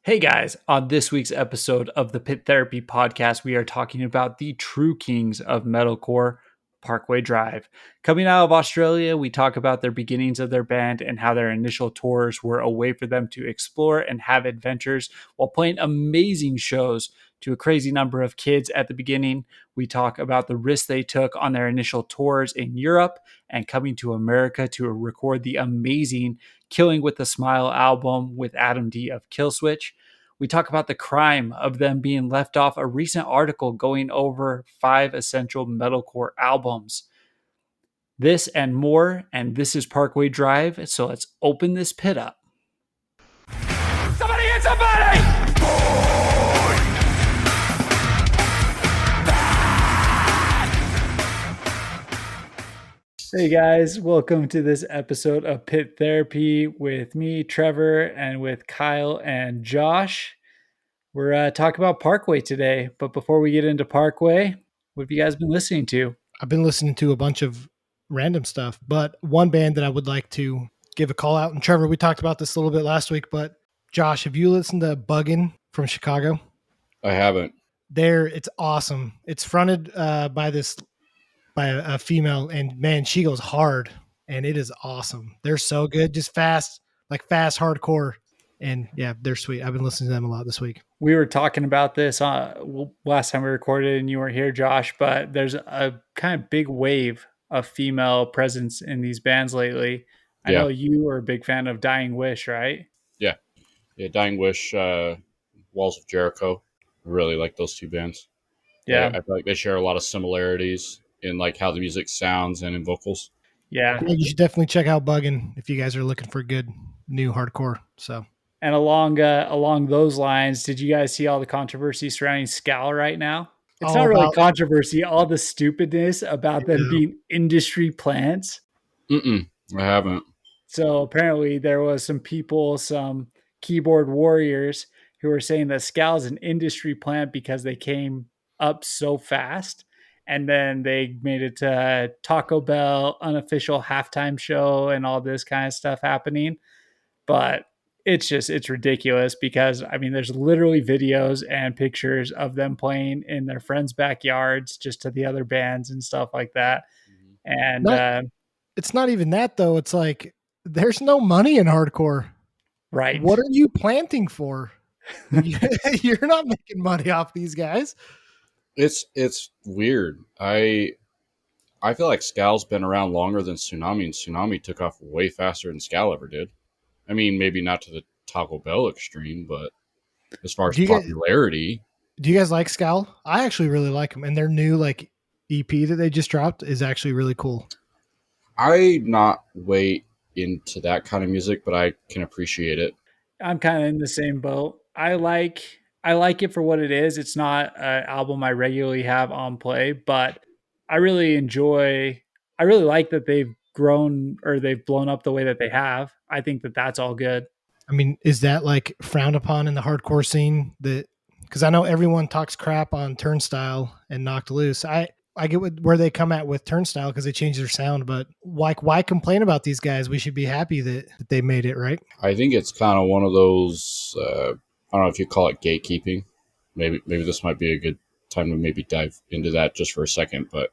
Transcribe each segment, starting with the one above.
Hey guys, on this week's episode of the Pit Therapy Podcast, we are talking about the true kings of metalcore, Parkway Drive. Coming out of Australia, we talk about their beginnings of their band and how their initial tours were a way for them to explore and have adventures while playing amazing shows to a crazy number of kids at the beginning. We talk about the risks they took on their initial tours in Europe and coming to America to record the amazing Killing with a Smile album with Adam D of Killswitch. We talk about the crime of them being left off a recent article going over 5 essential metalcore albums. This and more, and this is Parkway Drive, so let's open this pit up. Somebody hit somebody! Hey guys, welcome to this episode of Pit Therapy with me, Trevor, and with Kyle and Josh. We're talking about Parkway today, but before we get into Parkway, what have you guys been listening to? I've been listening to a bunch of random stuff, but one band that I would like to give a call out, and Trevor, we talked about this a little bit last week, but Josh, have you listened to Buggin' from Chicago? I haven't. It's awesome. It's fronted by a female, and man, she goes hard, and it is awesome. They're so good, just fast hardcore, and yeah, they're sweet. I've been listening to them a lot this week. We were talking about this last time we recorded and you weren't here, Josh, but there's a kind of big wave of female presence in these bands lately. I know you are a big fan of Dying Wish, right? Yeah. Dying Wish, Walls of Jericho. I really like those two bands. Yeah. I feel like they share a lot of similarities in like how the music sounds and in vocals. Yeah. You should definitely check out Buggin' if you guys are looking for good new hardcore. So. And along those lines, did you guys see all the controversy surrounding Scal right now? It's not really controversy, all the stupidness about them being industry plants. I haven't. So apparently there was some people, some keyboard warriors who were saying that Scal is an industry plant because they came up so fast. And then they made it to Taco Bell unofficial halftime show and all this kind of stuff happening. But it's ridiculous because I mean, there's literally videos and pictures of them playing in their friends' backyards, just to the other bands and stuff like that. And it's not even that though. It's like, there's no money in hardcore. Right. What are you planting for? You're not making money off these guys. It's weird. I feel like Scal's been around longer than Tsunami, and Tsunami took off way faster than Scal ever did. I mean, maybe not to the Taco Bell extreme, but as far as popularity. Do you guys like Scal? I actually really like them, and their new like EP that they just dropped is actually really cool. I'm not way into that kind of music, but I can appreciate it. I'm kind of in the same boat. I like it for what it is. It's not an album I regularly have on play, but I really like that they've grown or they've blown up the way that they have. I think that that's all good. I mean, is that like frowned upon in the hardcore scene? Because I know everyone talks crap on Turnstile and Knocked Loose. I get where they come at with Turnstile because they changed their sound, but why complain about these guys? We should be happy that they made it, right? I think it's kind of one of those, I don't know if you call it gatekeeping. Maybe this might be a good time to maybe dive into that just for a second, but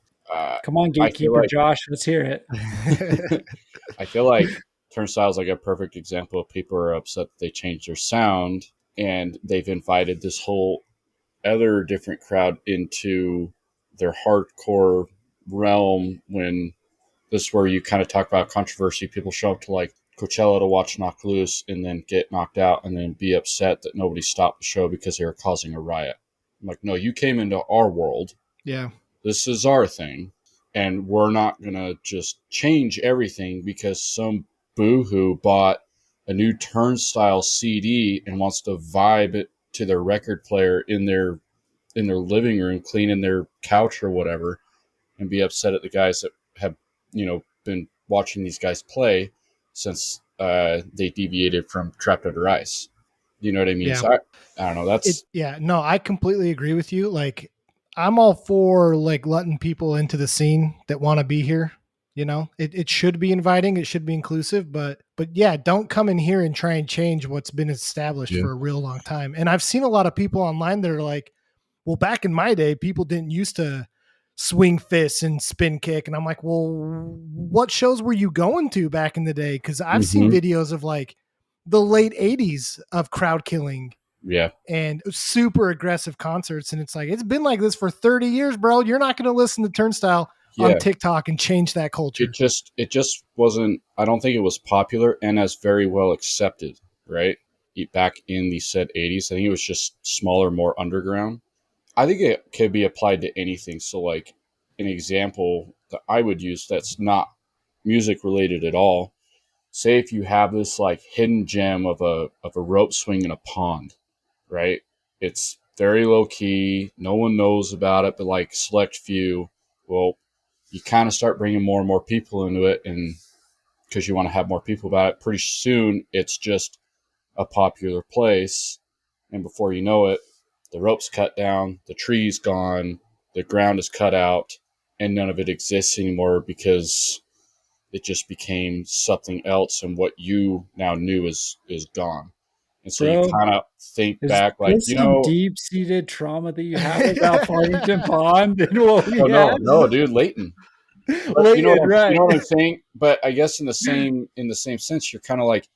come on, gatekeeper Josh, let's hear it. I feel like Turnstile is like a perfect example of people are upset that they changed their sound, and they've invited this whole other different crowd into their hardcore realm. When this is where you kind of talk about controversy. People show up to like Coachella to watch Knocked Loose and then get knocked out and then be upset that nobody stopped the show because they were causing a riot. I'm like, no, you came into our world. Yeah. This is our thing. And we're not going to just change everything because some boohoo bought a new Turnstile CD and wants to vibe it to their record player in their living room, cleaning their couch or whatever, and be upset at the guys that have, been watching these guys play since they deviated from Trapped Under Ice. You know what I mean? Yeah. So I don't know. No, I completely agree with you. Like, I'm all for like letting people into the scene that want to be here. You know, it should be inviting, it should be inclusive, but But yeah, don't come in here and try and change what's been established Yeah. for a real long time. And I've seen a lot of people online that are like, well, back in my day, people didn't used to swing fists and spin kick. And I'm like, well, what shows were you going to back in the day? Because I've seen Mhm. videos of like the late 80s of crowd killing Yeah. and super aggressive concerts. And it's like, it's been like this for 30 years, bro. You're not going to listen to Turnstile on Yeah. TikTok and change that culture. It just wasn't, I don't think it was popular and as very well accepted, right? Back in the said 80s. I think it was just smaller, more underground. I think it could be applied to anything. So, like, an example that I would use that's not music related at all. Say if you have this like hidden gem of a rope swing in a pond, right? It's very low key. No one knows about it, but like select few. Well, you kind of start bringing more and more people into it, and because you want to have more people about it, pretty soon it's just a popular place, and before you know it, the rope's cut down, the tree's gone, the ground is cut out, and none of it exists anymore because it just became something else, and what you now knew is gone. And so you Bro, kind of think is back, like, this some deep seated trauma that you have about Farmington Pond and what we oh had? no, dude, Leighton. But Leighton, you right? know what I'm saying. But I guess in the same sense, you're kind of like,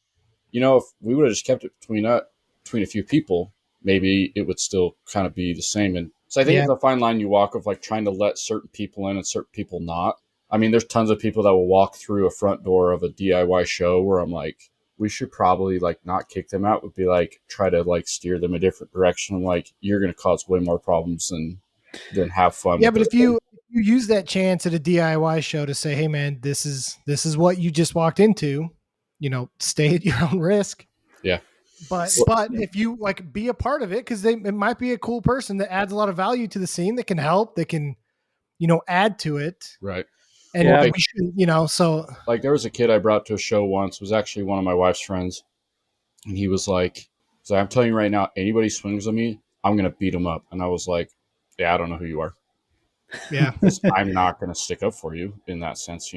if we would have just kept it between a few people, maybe it would still kind of be the same. And so I think Yeah. it's a fine line you walk of like trying to let certain people in and certain people not. I mean, there's tons of people that will walk through a front door of a DIY show where I'm like, we should probably like not kick them out. Would be like try to like steer them a different direction. I'm like, you're going to cause way more problems than have fun Yeah, with but this if you use that chance at a DIY show to say, "Hey, man, this is what you just walked into," stay at your own risk. Yeah. But Well, but if you like be a part of it, because it might be a cool person that adds a lot of value to the scene, that can help, that can add to it, right. Well, and Yeah. we should so like there was a kid I brought to a show once. It was actually one of my wife's friends, and he was like, "So I'm telling you right now, anybody swings on me, I'm gonna beat him up." And I was like, "Yeah, I don't know who you are, yeah, because I'm not gonna stick up for you in that sense."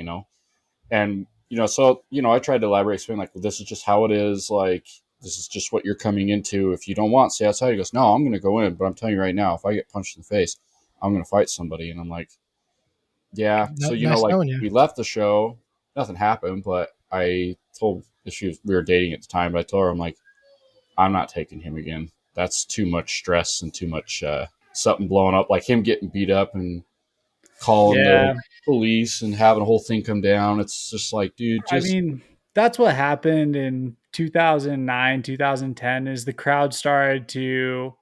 And so I tried to elaborate, explain like, well, this is just how it is. Like, this is just what you're coming into. If you don't want, stay outside. He goes, "No, I'm gonna go in, but I'm telling you right now, if I get punched in the face, I'm gonna fight somebody." And I'm like, yeah. So nice like knowing you. we left the show, nothing happened, but I told we were dating at the time, but I told her, I'm like, I'm not taking him again. That's too much stress and too much something blowing up, like him getting beat up and calling the Yeah. police and having a whole thing come down. It's just like, dude, I just mean, that's what happened in 2009, 2010 is the crowd started to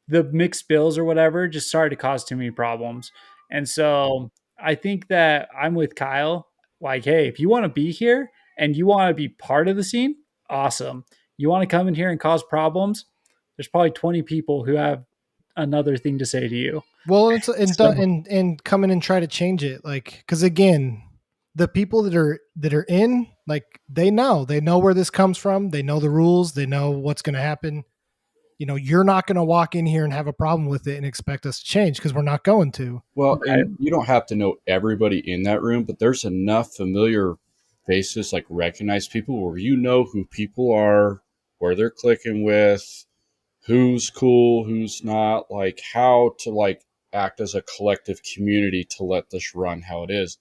the mixed bills or whatever just started to cause too many problems. And so I think that I'm with Kyle. Like, hey, if you want to be here and you want to be part of the scene, awesome. You want to come in here and cause problems? There's probably 20 people who have another thing to say to you. Well, it's So, and come in and try to change it, like, because again, the people that are in, like, they know where this comes from, they know the rules, they know what's going to happen. You're not going to walk in here and have a problem with it and expect us to change, because we're not going to. well, right. and you don't have to know everybody in that room, but there's enough familiar faces, like recognized people, where you know who people are, where they're clicking with, who's cool, who's not, like how to like act as a collective community to let this run how it is.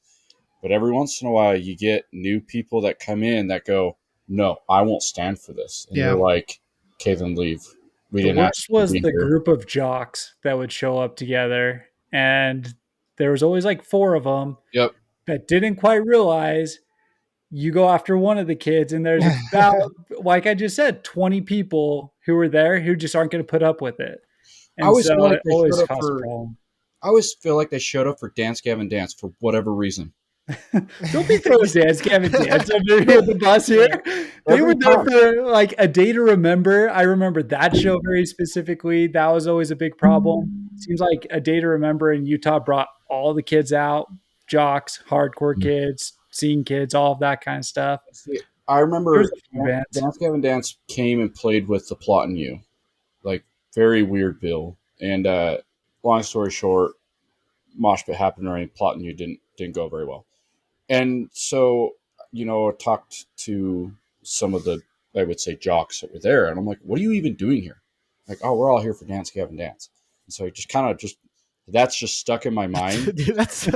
But every once in a while you get new people that come in that go, "No, I won't stand for this." And Yeah. you're like, "Okay, then leave. We The didn't ask worst you to was be the here." group of jocks that would show up together, and there was always like four of them Yep. that didn't quite realize you go after one of the kids, and there's about, like I just said, 20 people who were there who just aren't going to put up with it. I And always feel so like it they showed always up caused a for problem. I always feel like they showed up for Dance Gavin Dance for whatever reason. Don't be throwing Dance Gavin Dance under the bus here. Yeah. They were Every there time. for like a day to remember. I remember that show very specifically. That was always a big problem. Seems like a day to remember in Utah brought all the kids out, jocks, hardcore kids, scene kids, all of that kind of stuff. See, I There's remember a few bands. Dance Gavin Dance came and played with the Plot and You. Like, very weird bill. And long story short, mosh pit happened, or any Plot and You didn't go very well. And so talked to some of the, I would say, jocks that were there, and I'm like, what are you even doing here? Like, oh, we're all here for Dance Gavin Dance. And so it just kind of just, that's just stuck in my mind. Dude, that's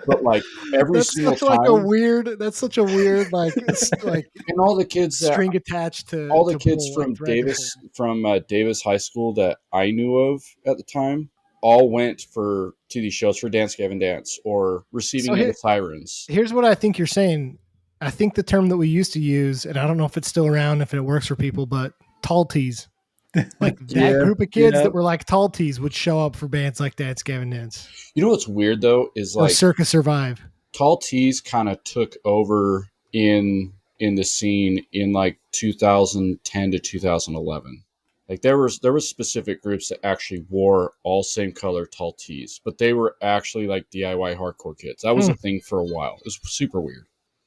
But like every that's single such like a time, weird. That's such a weird like and all the kids that string attached all the to kids pull, like from thread to Davis pull. Davis High School that I knew of at the time all went to these shows for Dance Gavin Dance or So Receiving of the Sirens. here's what I think you're saying. I think the term that we used to use, and I don't know if it's still around, if it works for people, but tall tees. Like that Yeah, group of kids yeah. that were like tall tees would show up for bands like Dance Gavin Dance You know what's weird though is or like Circus Survive. Tall Tees kind of took over in the scene in like 2010 to 2011. Like there was specific groups that actually wore all same color tall tees, but they were actually like DIY hardcore kids. That was a thing for a while. It was super weird.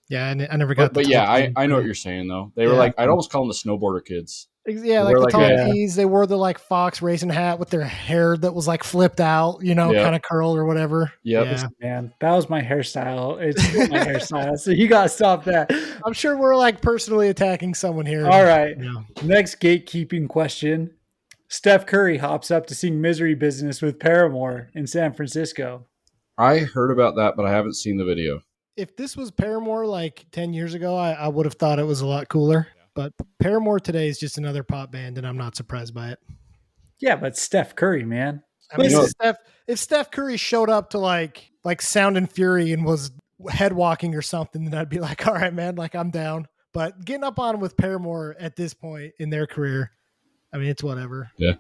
Yeah, I never got But the but tall yeah, tee I know what thing. you're saying though. They were Yeah. like I'd almost call them the snowboarder kids. Yeah, like They're the like tall Yeah. tees, they wore the like fox racing hat with their hair that was like flipped out, Yeah. kind of curled or whatever. Yep. Yeah. Man, that was my hairstyle. It's still my hairstyle, so you gotta stop that. I'm sure we're like personally attacking someone here. All right. Yeah. Next gatekeeping question. Steph Curry hops up to sing Misery Business with Paramore in San Francisco. I heard about that, but I haven't seen the video. If this was Paramore like 10 years ago, I would have thought it was a lot cooler. But Paramore today is just another pop band, and I'm not surprised by it. Yeah, but Steph Curry, man. I mean, You know- if Steph Curry showed up to like Sound and Fury and was head walking or something, then I'd be like, all right, man, like I'm down. But getting up on with Paramore at this point in their career, I mean, it's whatever. Yeah.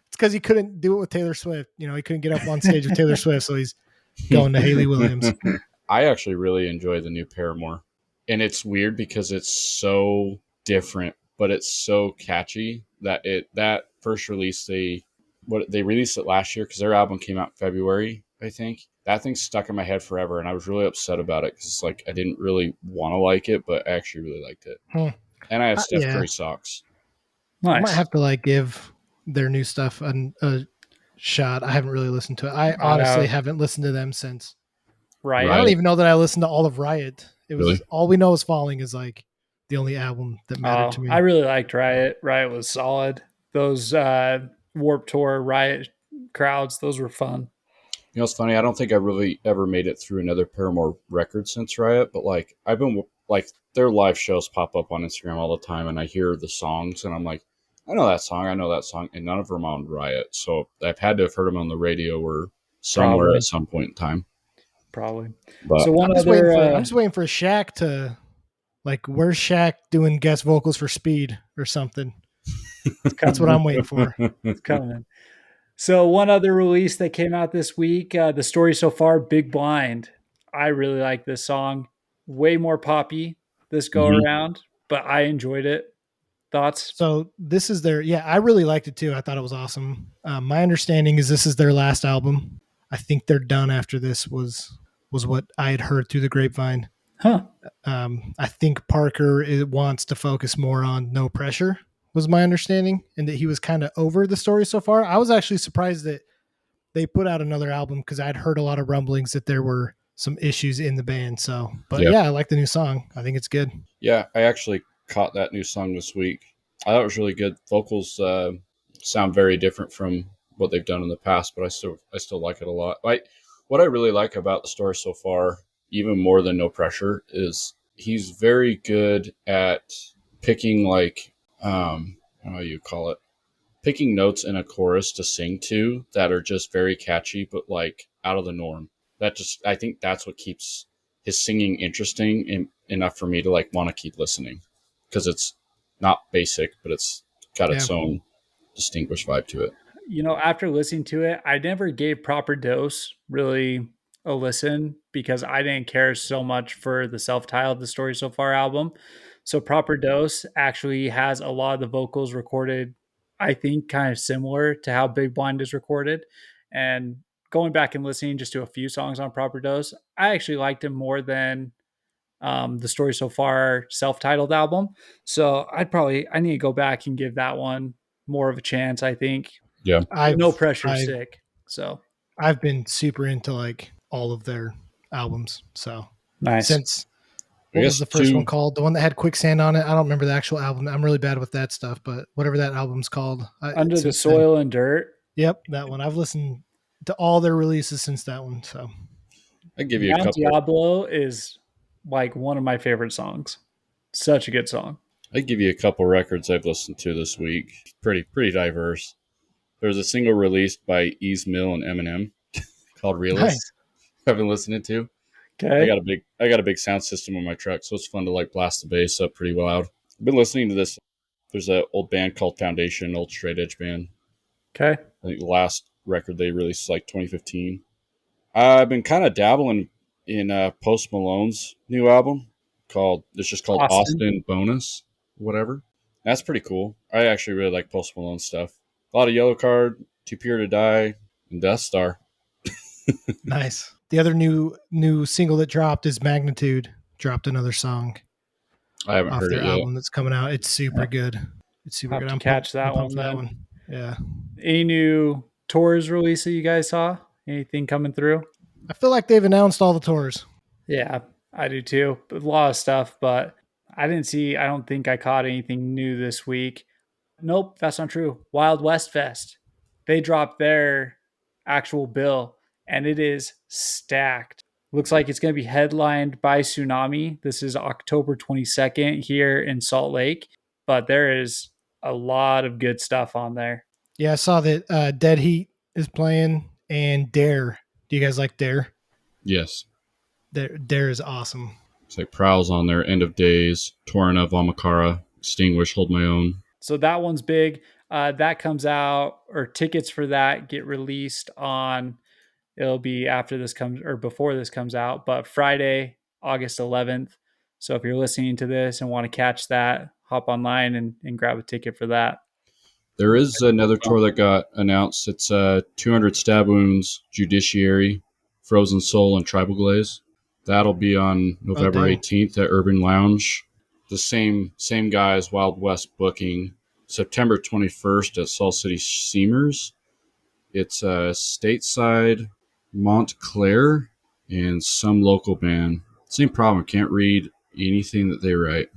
It's because he couldn't do it with Taylor Swift. He couldn't get up on stage with Taylor Swift, so he's going to Haley Williams. I actually really enjoy the new Paramore. And it's weird because it's so different, but it's so catchy that first release they released it last year because their album came out in February, I think. That thing stuck in my head forever, and I was really upset about it because it's like I didn't really want to like it, but I actually really liked it. And I have Steph Curry socks. Nice. I might have to like give their new stuff a shot. I haven't really listened to it. I honestly haven't listened to them since Right. I don't even know that I listened to all of Riot. It was Really? All We Know Is Falling is like the only album that mattered to me. I really liked Riot. Riot was solid. Those Warped Tour Riot crowds, those were fun. You know, it's funny. I don't think I really ever made it through another Paramore record since Riot, but like I've been like their live shows pop up on Instagram all the time, and I hear the songs, and I'm like, I know that song, and none of them on Riot. So I've had to have heard them on the radio or somewhere Probably. at some point in time. Probably. But So I'm just waiting for Shaq to like, where's Shaq doing guest vocals for Speed or something? That's what I'm waiting for. It's coming. So one other release that came out this week, the story so far, Big Blind. I really like this song. Way more poppy this go around, but I enjoyed it. Thoughts? So this is I really liked it too. I thought it was awesome. My understanding is this is their last album. I think they're done after this was what I had heard through the grapevine. Huh. I think Parker wants to focus more on No Pressure, was my understanding, and that he was kind of over the story so far. I was actually surprised that they put out another album because I'd heard a lot of rumblings that there were some issues in the band. So, but yeah, I like the new song. I think it's good. Yeah, I actually caught that new song this week. I thought it was really good. Vocals sound very different from what they've done in the past, but I still like it a lot. What I really like about the story so far, even more than No Pressure, is he's very good at picking like how do you call it? Picking notes in a chorus to sing to that are just very catchy, but like out of the norm. I think that's what keeps his singing interesting enough for me to like want to keep listening because it's not basic, but it's got its own distinguished vibe to it. After listening to it, I never gave Proper Dose really a listen because I didn't care so much for the self-titled The Story So Far album. So Proper Dose actually has a lot of the vocals recorded, I think, kind of similar to how Big Blind is recorded. And going back and listening just to a few songs on Proper Dose, I actually liked him more than The Story So Far self-titled album. So I need to go back and give that one more of a chance, I think. Yeah. No Pressure sick. So I've been super into like all of their albums. So nice. Since I What was guess the first one two. called? The one that had Quicksand on it? I don't remember the actual album. I'm really bad with that stuff, but whatever that album's called. Under the Since then. Soil and Dirt. Yep, that one. I've listened to all their releases since that one. So I give you a Mount couple. Diablo is like one of my favorite songs. Such a good song. I give you a couple records I've listened to this week. Pretty diverse. There's a single released by Ease Mill and Eminem called "Realist." nice. I've been listening to. Okay. I got a big sound system in my truck, so it's fun to like blast the bass up pretty loud. I've been listening to this. There's an old band called Foundation, an old straight edge band. Okay. I think the last record they released is like 2015. I've been kind of dabbling in Post Malone's new album it's just called Austin. Austin Bonus, whatever. That's pretty cool. I actually really like Post Malone stuff. A lot of Yellow Card, Too Pure to Die, and Death Star. Nice. The other new single that dropped is Magnitude. Dropped another song I haven't off heard their it yet. album that's coming out. It's super good. It's super Have good. to I'm catch that pumped one for that then. one. Yeah. Any new tours release that you guys saw? Anything coming through? I feel like they've announced all the tours. Yeah, I do too. A lot of stuff, but I don't think I caught anything new this week. Nope, that's not true. Wild West Fest. They dropped their actual bill and it is stacked. Looks like it's going to be headlined by Tsunami. This is October 22nd here in Salt Lake, but there is a lot of good stuff on there. Yeah, I saw that Dead Heat is playing and Dare. Do you guys like Dare? Yes. Dare is awesome. It's like Prowls on there, End of Days, Torrent of Amakara, Extinguish, Hold My Own. So that one's big. That comes out, or tickets for that get released on, it'll be after this comes or before this comes out, but Friday, August 11th. So if you're listening to this and want to catch that, hop online and grab a ticket for that. There is another tour that got announced. It's 200 Stab Wounds, Judiciary, Frozen Soul, and Tribal Glaze. That'll be on November dang. 18th at Urban Lounge. The same guy as Wild West booking. September 21st at Salt City Seamers. It's Stateside, Montclair, and some local band. Same problem. Can't read anything that they write.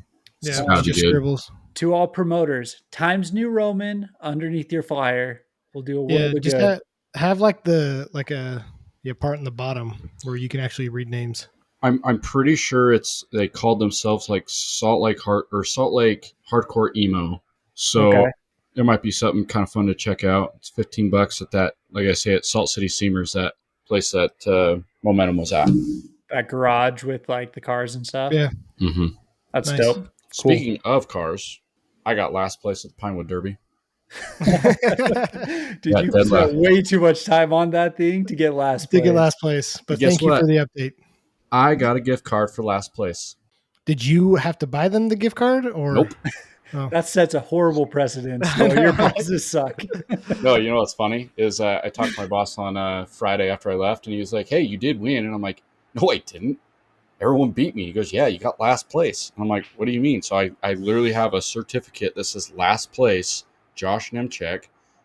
Yeah, Sounds just good. scribbles. To all promoters, Times New Roman underneath your flyer will do a world of Just good. have like a part in the bottom where you can actually read names. I'm pretty sure they called themselves like Salt Lake Hardcore Emo. So Okay. there might be something kind of fun to check out. It's $15 at that, like I say, at Salt City Seamers, that place that Momentum was at. That garage with like the cars and stuff. Yeah. Mm-hmm. That's Nice. dope. Cool. Speaking of cars, I got last place at the Pinewood Derby. Dude, Yeah, you dead spent last. way too much time on that thing to get last Did place. get last place, but Guess thank you what? for the update. I got a gift card for last place. Did you have to buy them the gift card or Nope. Oh. That sets a horrible precedent. I No, your know. bosses suck. No, you know what's funny is I talked to my boss on Friday after I left, and he was like, "Hey, you did win," and I'm like, "No, I didn't. Everyone beat me." He goes, "Yeah, you got last place." And I'm like, "What do you mean?" So I literally have a certificate that says last place, Josh Nemchek,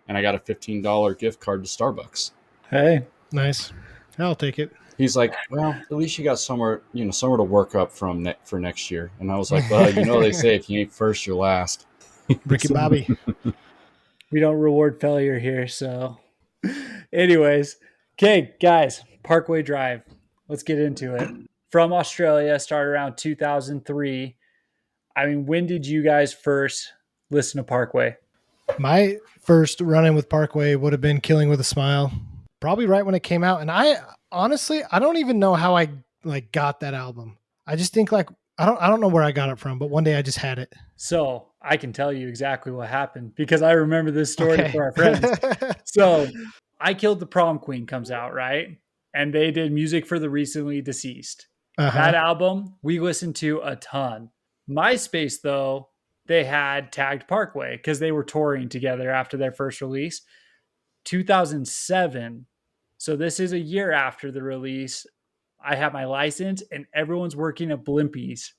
and I got a $15 gift card to Starbucks. Hey, Nice. I'll take it. He's like, "Well, at least you got somewhere to work up from for next year." And I was like, "Well, they say if you ain't first, you're last." Ricky Bobby. we don't reward failure here. So, anyways, okay, guys, Parkway Drive. Let's get into it. From Australia, started around 2003. I mean, when did you guys first listen to Parkway? My first run-in with Parkway would have been Killing with a Smile, probably right when it came out. And I honestly don't even know how I like got that album. I just think like I don't know where I got it from, but one day I just had it. So I can tell you exactly what happened because I remember this story Okay. for our friends. So I Killed the Prom Queen comes out, right? And they did Music for the Recently Deceased. That album we listened to a ton. MySpace, though, they had tagged Parkway because they were touring together after their first release. 2007. So this is a year after the release. I have my license and everyone's working at Blimpie's,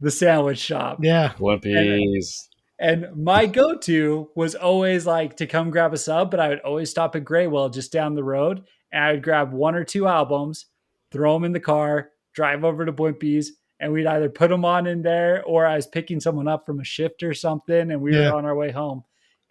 the sandwich shop. Yeah. Blimpies. And my go-to was always like to come grab a sub, but I would always stop at Graywell just down the road. And I would grab one or two albums, throw them in the car, drive over to Blimpie's, and we'd either put them on in there, or I was picking someone up from a shift or something, and we Yeah. were on our way home.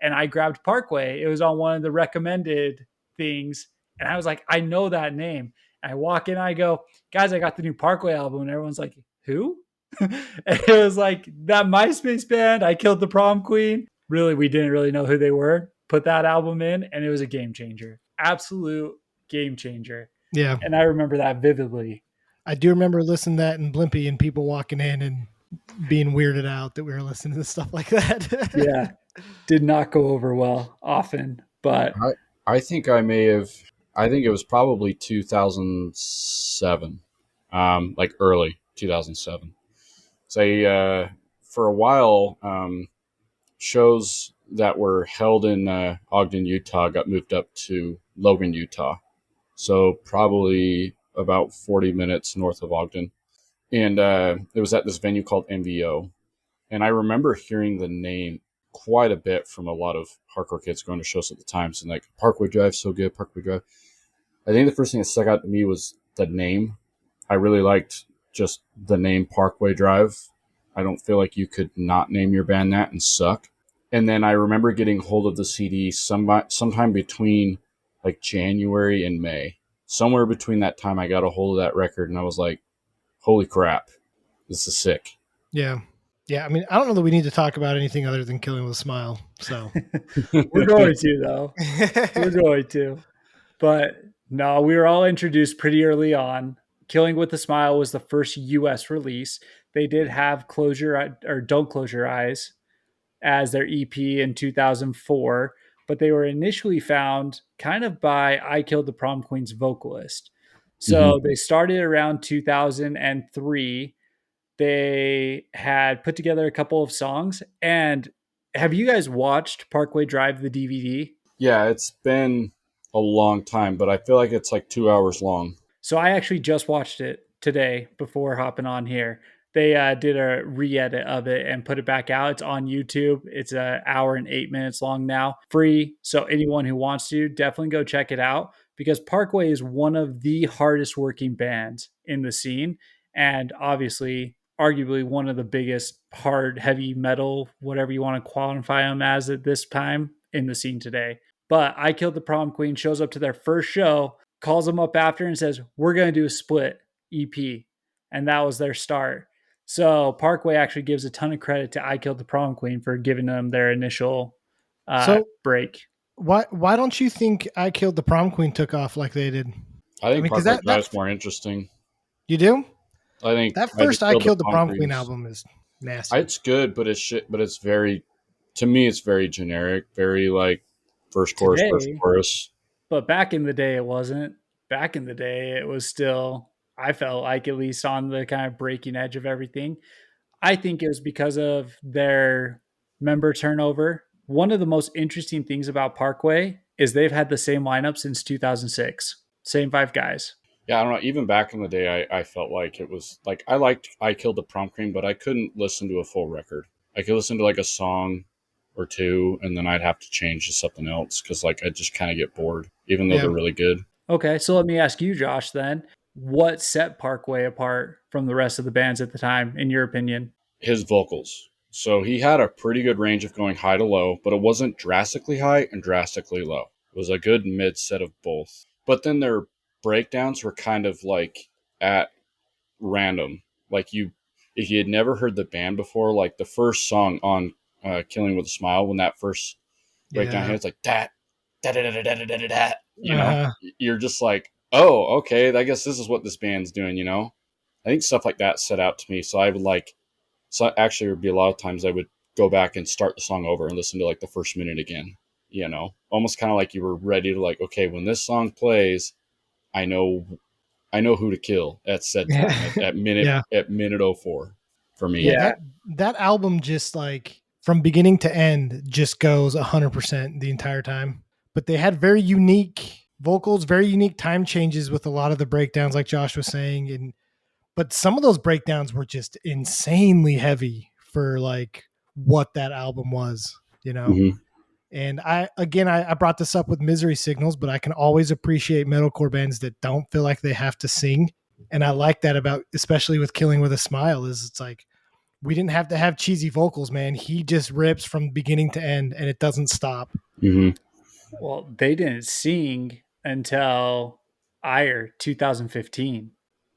And I grabbed Parkway. It was on one of the recommended things. And I was like, I know that name. And I walk in, I go, guys, I got the new Parkway album. And everyone's like, who? And it was like that MySpace band, I Killed the Prom Queen. Really, we didn't really know who they were. Put that album in, and it was a game changer. Absolute game changer. Yeah. And I remember that vividly. I do remember listening to that in Blimpie and people walking in and being weirded out that we were listening to stuff like that. Yeah. Did not go over well often, but I think I may have. I think it was probably 2007, like early 2007. So for a while, shows that were held in Ogden, Utah, got moved up to Logan, Utah. So probably about 40 minutes north of Ogden, and it was at this venue called MVO. And I remember hearing the name quite a bit from a lot of hardcore kids going to shows at the time. So like, Parkway Drive, so good, Parkway Drive. I think the first thing that stuck out to me was the name. I really liked just the name Parkway Drive. I don't feel like you could not name your band that and suck. And then I remember getting hold of the CD sometime between like January and May. Somewhere between that time, I got a hold of that record, and I was like, holy crap, this is sick. Yeah. Yeah. I mean, I don't know that we need to talk about anything other than Killing with a Smile. So we're going to, though. We're going to. But no, we were all introduced pretty early on. Killing with a Smile was the first US release. They did have Don't Close Your Eyes as their EP in 2004, but they were initially found kind of by I Killed the Prom Queen's vocalist. So they started around 2003. They had put together a couple of songs. And have you guys watched Parkway Drive, the DVD? Yeah, it's been a long time, but I feel like it's like 2 hours long. So I actually just watched it today before hopping on here. They did a re-edit of it and put it back out. It's on YouTube. It's an hour and 8 minutes long now, free. So anyone who wants to, definitely go check it out, because Parkway is one of the hardest working bands in the scene, and obviously arguably one of the biggest hard heavy metal, whatever you want to qualify them as at this time in the scene today. But I Killed the Prom Queen shows up to their first show, calls them up after and says, we're going to do a split EP. And that was their start. So Parkway actually gives a ton of credit to I Killed the Prom Queen for giving them their initial break. Why don't you think I Killed the Prom Queen took off like they did? I think Parkway Drive's more interesting. You do? I think that first I Killed the Prom Queen album is nasty. It's good, but it's very, to me, it's very generic, very like first chorus, first chorus. But back in the day, it wasn't. Back in the day, it was still, I felt like, at least on the kind of breaking edge of everything. I think it was because of their member turnover. One of the most interesting things about Parkway is they've had the same lineup since 2006. Same 5 guys. Yeah, I don't know. Even back in the day, I felt like it was like, I liked I Killed the Prom Queen, but I couldn't listen to a full record. I could listen to like a song or two, and then I'd have to change to something else because like I just kind of get bored, even though they're really good. Okay, so let me ask you, Josh, then. What set Parkway apart from the rest of the bands at the time, in your opinion? His vocals. So he had a pretty good range of going high to low, but it wasn't drastically high and drastically low. It was a good mid set of both. But then their breakdowns were kind of like at random. Like if you had never heard the band before, like the first song on Killing with a Smile, when that first breakdown hit, it's like that, you know, you're just like, oh, okay, I guess this is what this band's doing, you know? I think stuff like that set out to me. So I would actually there would be a lot of times I would go back and start the song over and listen to like the first minute again, you know, almost kind of like you were ready to like, okay, when this song plays, I know who to kill at said time at minute 04 for me. Yeah. That album just like from beginning to end just goes 100% the entire time. But they had very unique vocals, very unique time changes with a lot of the breakdowns, like Josh was saying. But some of those breakdowns were just insanely heavy for like what that album was, you know? Mm-hmm. And I brought this up with Misery Signals, but I can always appreciate metalcore bands that don't feel like they have to sing. And I like that about, especially with Killing with a Smile, is it's like, we didn't have to have cheesy vocals, man. He just rips from beginning to end and it doesn't stop. Mm-hmm. Well, they didn't sing until Ire 2015.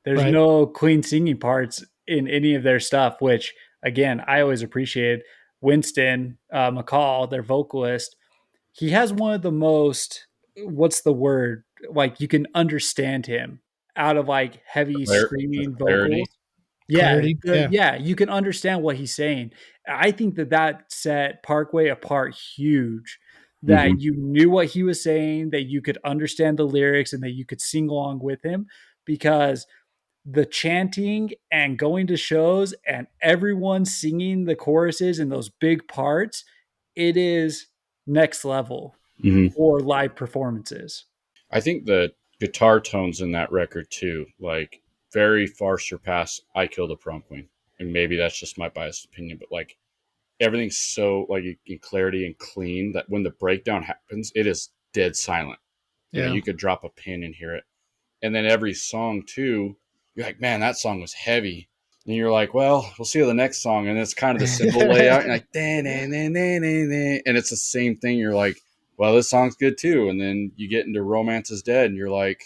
There's Right. no clean singing parts in any of their stuff, which again, I always appreciated. Winston McCall, their vocalist, he has one of the most, what's the word? Like you can understand him out of like heavy The screaming clarity. vocals. Yeah, Clarity. Yeah. yeah, you can understand what he's saying. I think that set Parkway apart huge. Mm-hmm. That you knew what he was saying, that you could understand the lyrics, and that you could sing along with him, because the chanting and going to shows and everyone singing the choruses in those big parts, it is next level Mm-hmm. for live performances. I think the guitar tones in that record too, like very far surpass "I Killed a Prom Queen," and maybe that's just my biased opinion, but like everything's so like in clarity and clean that when the breakdown happens, it is dead silent. You know, Yeah. you could drop a pin and hear it, and then every song too, you're like, man, that song was heavy. And you're like, well, we'll see the next song, and it's kind of the cymbal layout, and like, and it's the same thing. You're like, well, this song's good too, and then you get into "Romance Is Dead," and you're like,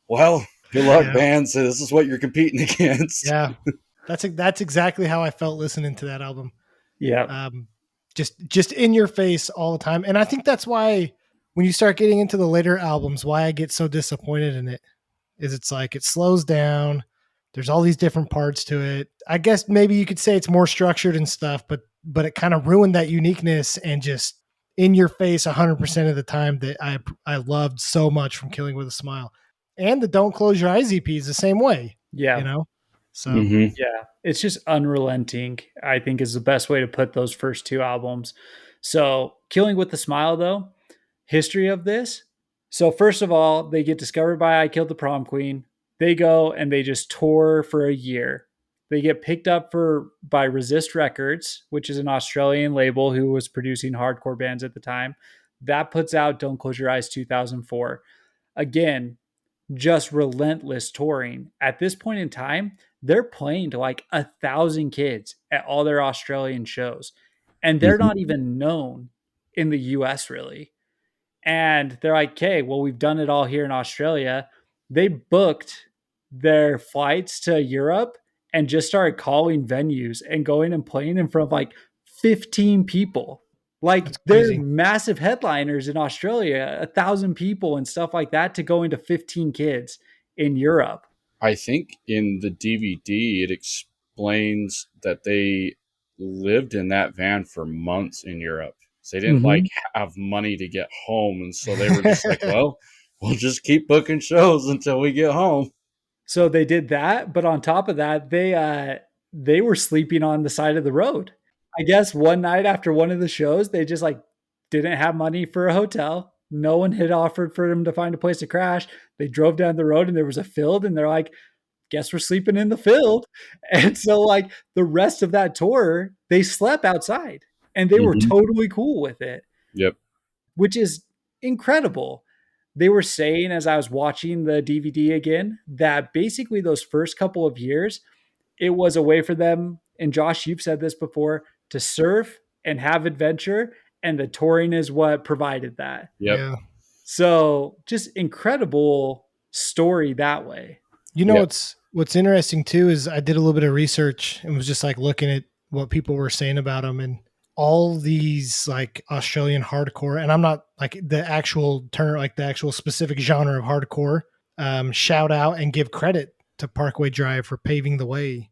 well, good luck, Yeah. band. So this is what you're competing against. Yeah. That's exactly how I felt listening to that album. Yeah. Just in your face all the time. And I think that's why when you start getting into the later albums, why I get so disappointed in it is it's like it slows down. There's all these different parts to it. I guess maybe you could say it's more structured and stuff, but it kind of ruined that uniqueness and just in your face 100% of the time that I loved so much from Killing with a Smile. And the Don't Close Your Eyes EP is the same way, Yeah. you know? So Mm-hmm. Yeah, it's just unrelenting, I think is the best way to put those first two albums. So, Killing with a Smile, though, history of this. So, first of all, they get discovered by I Killed the Prom Queen. They go and they just tour for a year. They get picked up by Resist Records, which is an Australian label who was producing hardcore bands at the time. That puts out Don't Close Your Eyes 2004. Again, just relentless touring. At this point in time, they're playing to like 1,000 kids at all their Australian shows, and they're Mm-hmm. not even known in the US really. And they're like, okay, well, we've done it all here in Australia. They booked their flights to Europe and just started calling venues and going and playing in front of like 15 people. Like that's they're crazy. massive headliners in Australia, 1,000 people and stuff like that, to go into 15 kids in Europe. I think in the DVD it explains that they lived in that van for months in Europe. So they didn't like have money to get home, and so they were just like, "Well, we'll just keep booking shows until we get home." So they did that, but on top of that, they were sleeping on the side of the road. I guess one night after one of the shows, they just like didn't have money for a hotel. No one had offered for them to find a place to crash. They drove down the road and there was a field, and they're like, guess we're sleeping in the field. And so like the rest of that tour, they slept outside and they were Mm-hmm. totally cool with it, Yep. which is incredible. They were saying as I was watching the DVD again that basically those first couple of years, it was a way for them, and Josh, you've said this before, to surf and have adventure, and the touring is what provided that. Yep. Yeah. So just incredible story that way. You know Yep. what's interesting too is I did a little bit of research and was just like looking at what people were saying about them and all these like Australian hardcore, and I'm not like the actual term, like the actual specific genre of hardcore. Shout out and give credit to Parkway Drive for paving the way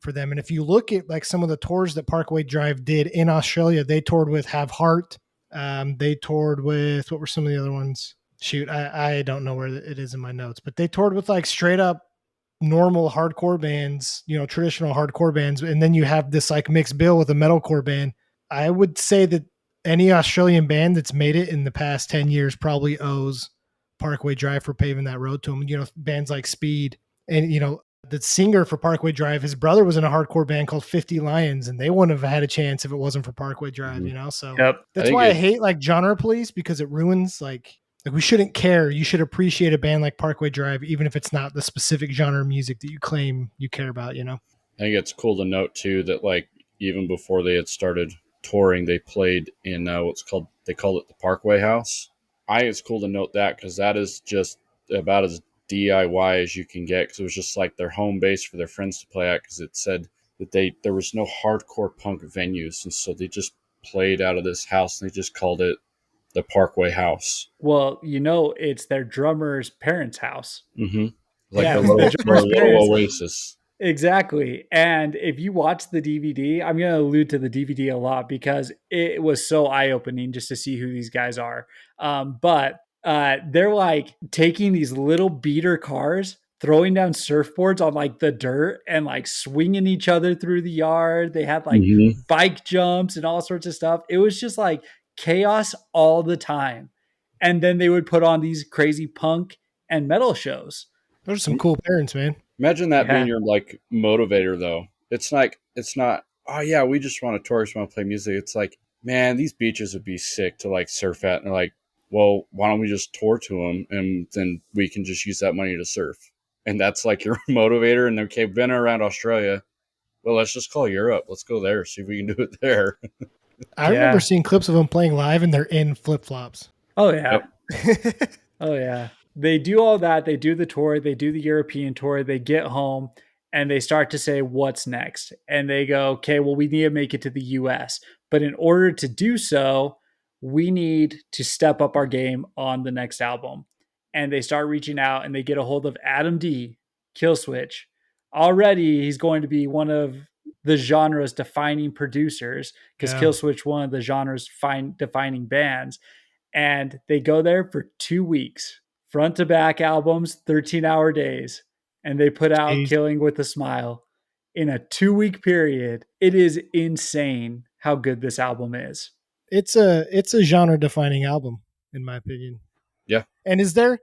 for them. And if you look at like some of the tours that Parkway Drive did in Australia, they toured with Have Heart. They toured with, what were some of the other ones? Shoot, I don't know where it is in my notes, but they toured with like straight up normal hardcore bands, you know, traditional hardcore bands. And then you have this like mixed bill with a metalcore band. I would say that any Australian band that's made it in the past 10 years probably owes Parkway Drive for paving that road to them. You know, bands like Speed, and, you know, the singer for Parkway Drive, his brother was in a hardcore band called 50 Lions, and they wouldn't have had a chance if it wasn't for Parkway Drive, Mhm. you know? So Yep. that's think why I it- hate like genre police, because it ruins like Like we shouldn't care. You should appreciate a band like Parkway Drive, even if it's not the specific genre of music that you claim you care about. You know. I think it's cool to note too that like even before they had started touring, they played in they called it the Parkway House. I think it's cool to note that because that is just about as DIY as you can get because it was just like their home base for their friends to play at because it said that there was no hardcore punk venues and so they just played out of this house and they just called it the Parkway House. Well, it's their drummer's parents' house. Mm-hmm. Like Yeah, it was the their drummer's little parents. oasis. Exactly. And if you watch the DVD, I'm going to allude to the DVD a lot because it was so eye opening just to see who these guys are. But they're like taking these little beater cars, throwing down surfboards on like the dirt and like swinging each other through the yard. They had like Mm-hmm. bike jumps and all sorts of stuff. It was just like chaos all the time. And then they would put on these crazy punk and metal shows. Those are some cool parents, man. Imagine that being Yeah. your like motivator though. It's not, oh yeah, we just want to tour, just want to play music. It's like, man, these beaches would be sick to like surf at. And they're like, well, why don't we just tour to them and then we can just use that money to surf. And that's like your motivator. And okay, been around Australia. Well, let's just call Europe. Let's go there, see if we can do it there. I remember Yeah. seeing clips of them playing live, and they're in flip flops. Oh, yeah. Yep. Oh yeah. They do all that. They do the tour, they do the European tour, they get home and they start to say, what's next? And they go, okay, well, we need to make it to the US. But in order to do so, we need to step up our game on the next album. And they start reaching out and they get a hold of Adam D, Killswitch. Already, he's going to be one of the genre's defining producers because Yeah. Killswitch, one of the genre's defining bands. And they go there for 2 weeks, front to back albums, 13-hour days, and they put out Jeez. Killing with a Smile in a 2-week period. It is insane how good this album is. It's a genre defining album, in my opinion. Yeah. And is there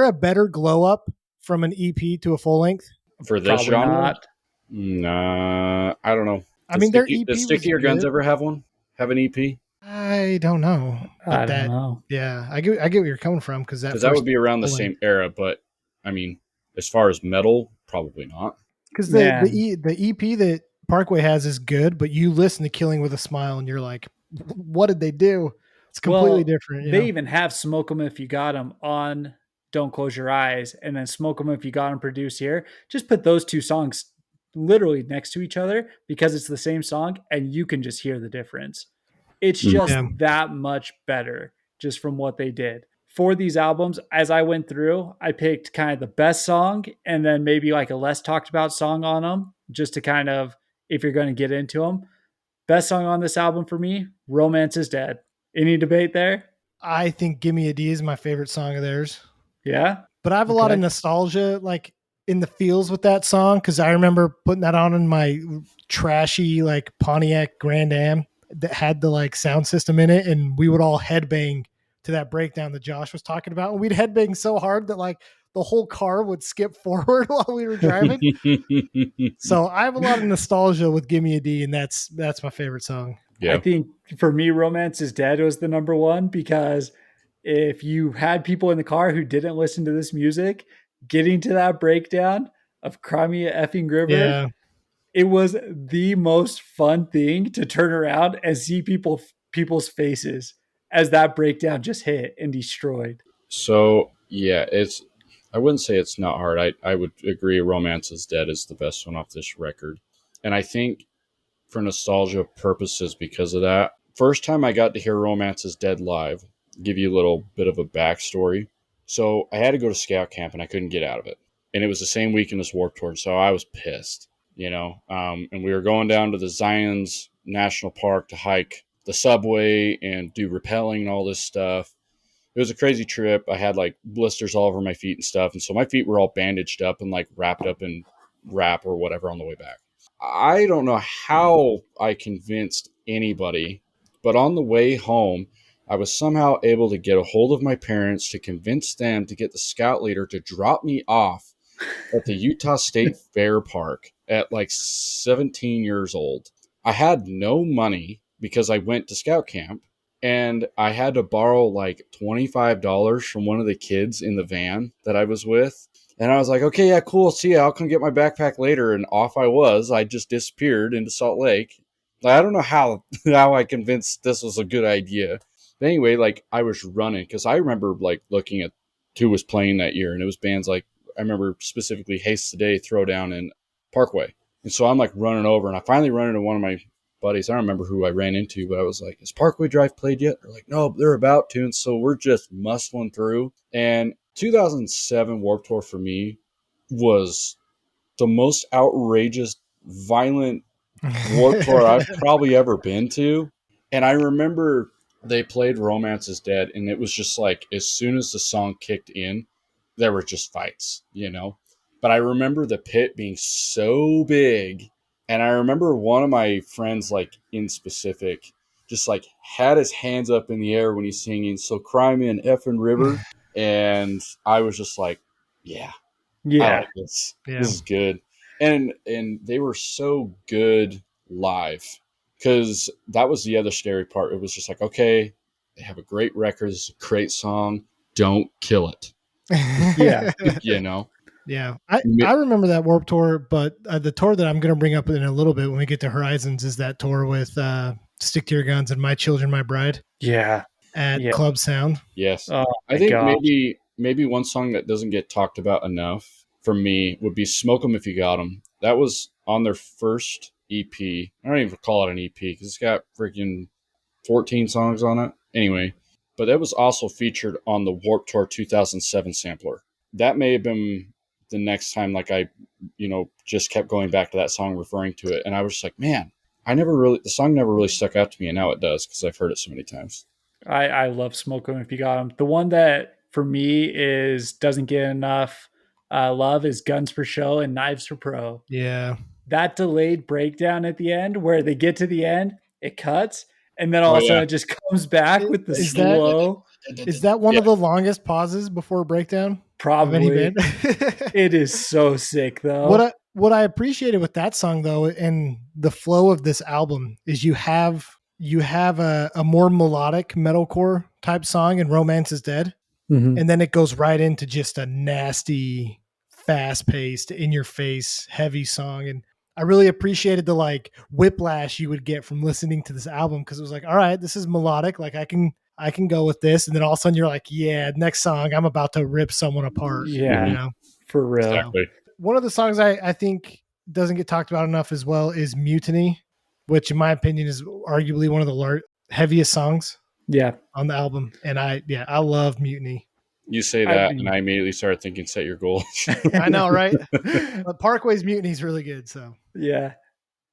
a better glow up from an EP to a full length? For this Probably genre? not. Nah, I don't know. I mean, their Does EP was Stickier Guns good. ever have one? Have an EP? I don't know. I don't know. Yeah, I get where you're coming from because Because that would be around the same era, but I mean, as far as metal, probably not. because Man. the EP that Parkway has is good, but you listen to Killing with a Smile and you're like, what did they do? It's completely different. you They know? even have Smoke 'em If You Got 'em on Don't Close Your Eyes and then Smoke 'em If You Got 'em produced here. Just put those two songs literally next to each other because it's the same song and you can just hear the difference. It's just Yeah. that much better just from what they did. For these albums, as I went through, I picked kind of the best song and then maybe like a less talked about song on them just to kind of, if you're going to get into them. Best song on this album for me, Romance is Dead. Any debate there? I think Gimme a D is my favorite song of theirs. Yeah. But I have a lot of Okay. nostalgia like in the feels with that song because I remember putting that on in my trashy like Pontiac Grand Am that had the like sound system in it, and we would all headbang to that breakdown that Josh was talking about. And we'd headbang so hard that like the whole car would skip forward while we were driving. So I have a lot of nostalgia with Gimme a D, and that's my favorite song. Yeah. I think for me, Romance is Dead was the number one because if you had people in the car who didn't listen to this music, getting to that breakdown of Crimea effing River, Yeah. it was the most fun thing to turn around and see people's faces as that breakdown just hit and destroyed. So yeah, I wouldn't say it's not hard. I would agree Romance is Dead is the best one off this record. And I think for nostalgia purposes because of that, first time I got to hear Romance is Dead live, give you a little bit of a backstory. So I had to go to scout camp and I couldn't get out of it. And it was the same weekend as Warped Tour, so I was pissed, and we were going down to the Zions National Park to hike the subway and do rappelling and all this stuff. It was a crazy trip. I had like blisters all over my feet and stuff. And so my feet were all bandaged up and like wrapped up in wrap or whatever on the way back. I don't know how I convinced anybody, but on the way home, I was somehow able to get a hold of my parents to convince them to get the scout leader to drop me off at the Utah State Fair Park at like 17 years old. I had no money because I went to scout camp. and I had to borrow like $25 from one of the kids in the van that I was with. And I was like, okay, yeah, cool. See ya. I'll come get my backpack later. And off I was. I just disappeared into Salt Lake. Like, I don't know how how I convinced this was a good idea. But anyway, like I was running because I remember like looking at who was playing that year, and it was bands like I remember specifically Haste Today, Throwdown, and Parkway. And so I'm like running over, and I finally run into one of my buddies. I don't remember who I ran into, but I was like, "Is Parkway Drive played yet?" They're like, "No, they're about to." And so we're just muscling through. And 2007 Warped Tour for me was the most outrageous, violent Warped Tour I've probably ever been to. And I remember they played Romance is Dead, and it was just like as soon as the song kicked in, there were just fights, you know? But I remember the pit being so big. And I remember one of my friends, like in specific, just like had his hands up in the air when he's singing, "So Cry Me an Effing River." And I was just like, yeah, I Yeah. like this. Yeah. This is good. And they were so good live because that was the other scary part. It was just like, okay, they have a great record. It's a great song. Don't kill it. Yeah. You know? Yeah, I remember that Warp Tour, but the tour that I'm going to bring up in a little bit when we get to Horizons is that tour with Stick to Your Guns and My Children, My Bride Yeah. at Yeah. Club Sound. Yes. Oh I my think gosh. maybe one song that doesn't get talked about enough for me would be "Smoke 'Em If You Got 'Em." That was on their first EP. I don't even call it an EP because it's got freaking 14 songs on it. Anyway, but that was also featured on the Warped Tour 2007 sampler. That may have been the next time, like I, just kept going back to that song, referring to it, and I was just like, man, the song never really stuck out to me, and now it does because I've heard it so many times. I love Smoke 'Em If You Got 'Em. The one that for me is doesn't get enough love is Guns for Show and Knives for Pro. Yeah. That delayed breakdown at the end where they get to the end, it cuts, and then all Oh of a sudden yeah, it just comes back with the Is that slow. is that one yeah. of the longest pauses before breakdown of any Probably. band? It is so sick though. What I appreciated with that song though, and the flow of this album is you have a more melodic metalcore type song in Romance is Dead. Mhm. And then it goes right into just a nasty, fast paced, in your face, heavy song. And I really appreciated the like whiplash you would get from listening to this album because it was like, all right, this is melodic. Like I can go with this. And then all of a sudden you're like, yeah, next song, I'm about to rip someone apart. Yeah, You know? for real. Exactly. One of the songs I think doesn't get talked about enough as well is Mutiny, which in my opinion is arguably one of the heaviest songs Yeah. on the album. And I love Mutiny. You say I that, mean- and I immediately started thinking, "Set your goals." I know, right? But Parkway's Mutiny is really good. So Yeah.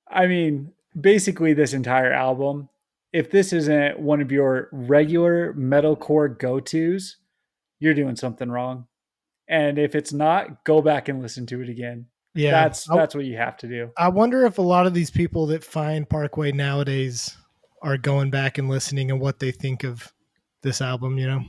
I mean, basically this entire album, if this isn't one of your regular metalcore go-tos, you're doing something wrong. And if it's not, go back and listen to it again. yeah, That's what you have to do. I wonder if a lot of these people that find Parkway nowadays are going back and listening and what they think of this album. You know,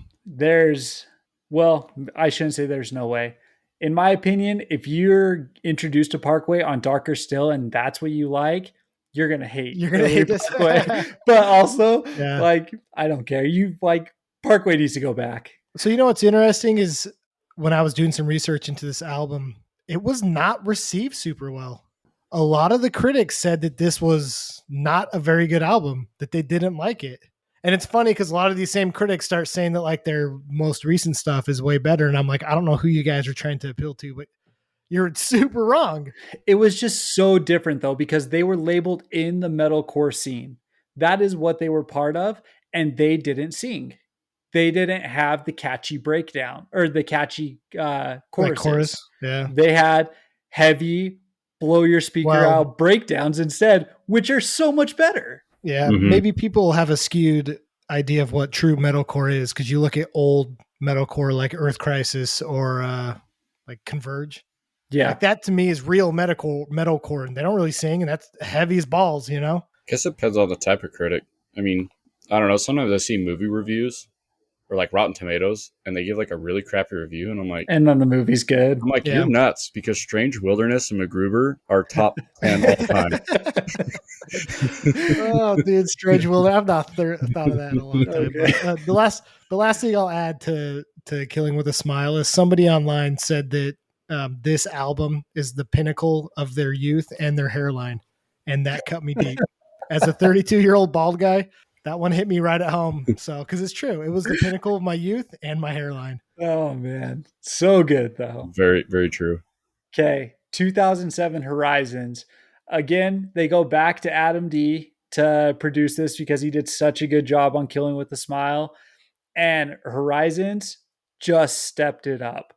I shouldn't say there's no way. In my opinion, if you're introduced to Parkway on Darker Still and that's what you like, you're gonna hate. You're gonna early hate this. Parkway. But also, Yeah. like, I don't care. You like Parkway needs to go back. So you know what's interesting is when I was doing some research into this album, it was not received super well. A lot of the critics said that this was not a very good album, that they didn't like it. And it's funny because a lot of these same critics start saying that like their most recent stuff is way better. And I'm like, I don't know who you guys are trying to appeal to, but you're super wrong. It was just so different though, because they were labeled in the metalcore scene. That is what they were part of, and they didn't sing. They didn't have the catchy breakdown or the catchy choruses. Like chorus. Yeah. They had heavy, blow your speaker out breakdowns instead, which are so much better. Yeah. Mhm. Maybe people have a skewed idea of what true metalcore is because you look at old metalcore like Earth Crisis or like Converge. Yeah. Like that to me is real metalcore, and they don't really sing, and that's heavy as balls, you know? Guess it depends on the type of critic. I mean, I don't know. Sometimes I see movie reviews, or like Rotten Tomatoes, and they give like a really crappy review, and And then the movie's good. Yeah. you're nuts, because Strange Wilderness and MacGruber are top 10 all time. Oh, dude, Strange World. I've not thought of that in a long time. Okay. But the last thing I'll add to Killing with a Smile is somebody online said that this album is the pinnacle of their youth and their hairline, and that cut me deep. As a 32-year-old bald guy, that one hit me right at home. So, because it's true, it was the pinnacle of my youth and my hairline. Oh man, so good though. Very, very true. Okay, 2007 Horizons. Again, they go back to Adam D to produce this because he did such a good job on Killing with a Smile. And Horizons just stepped it up.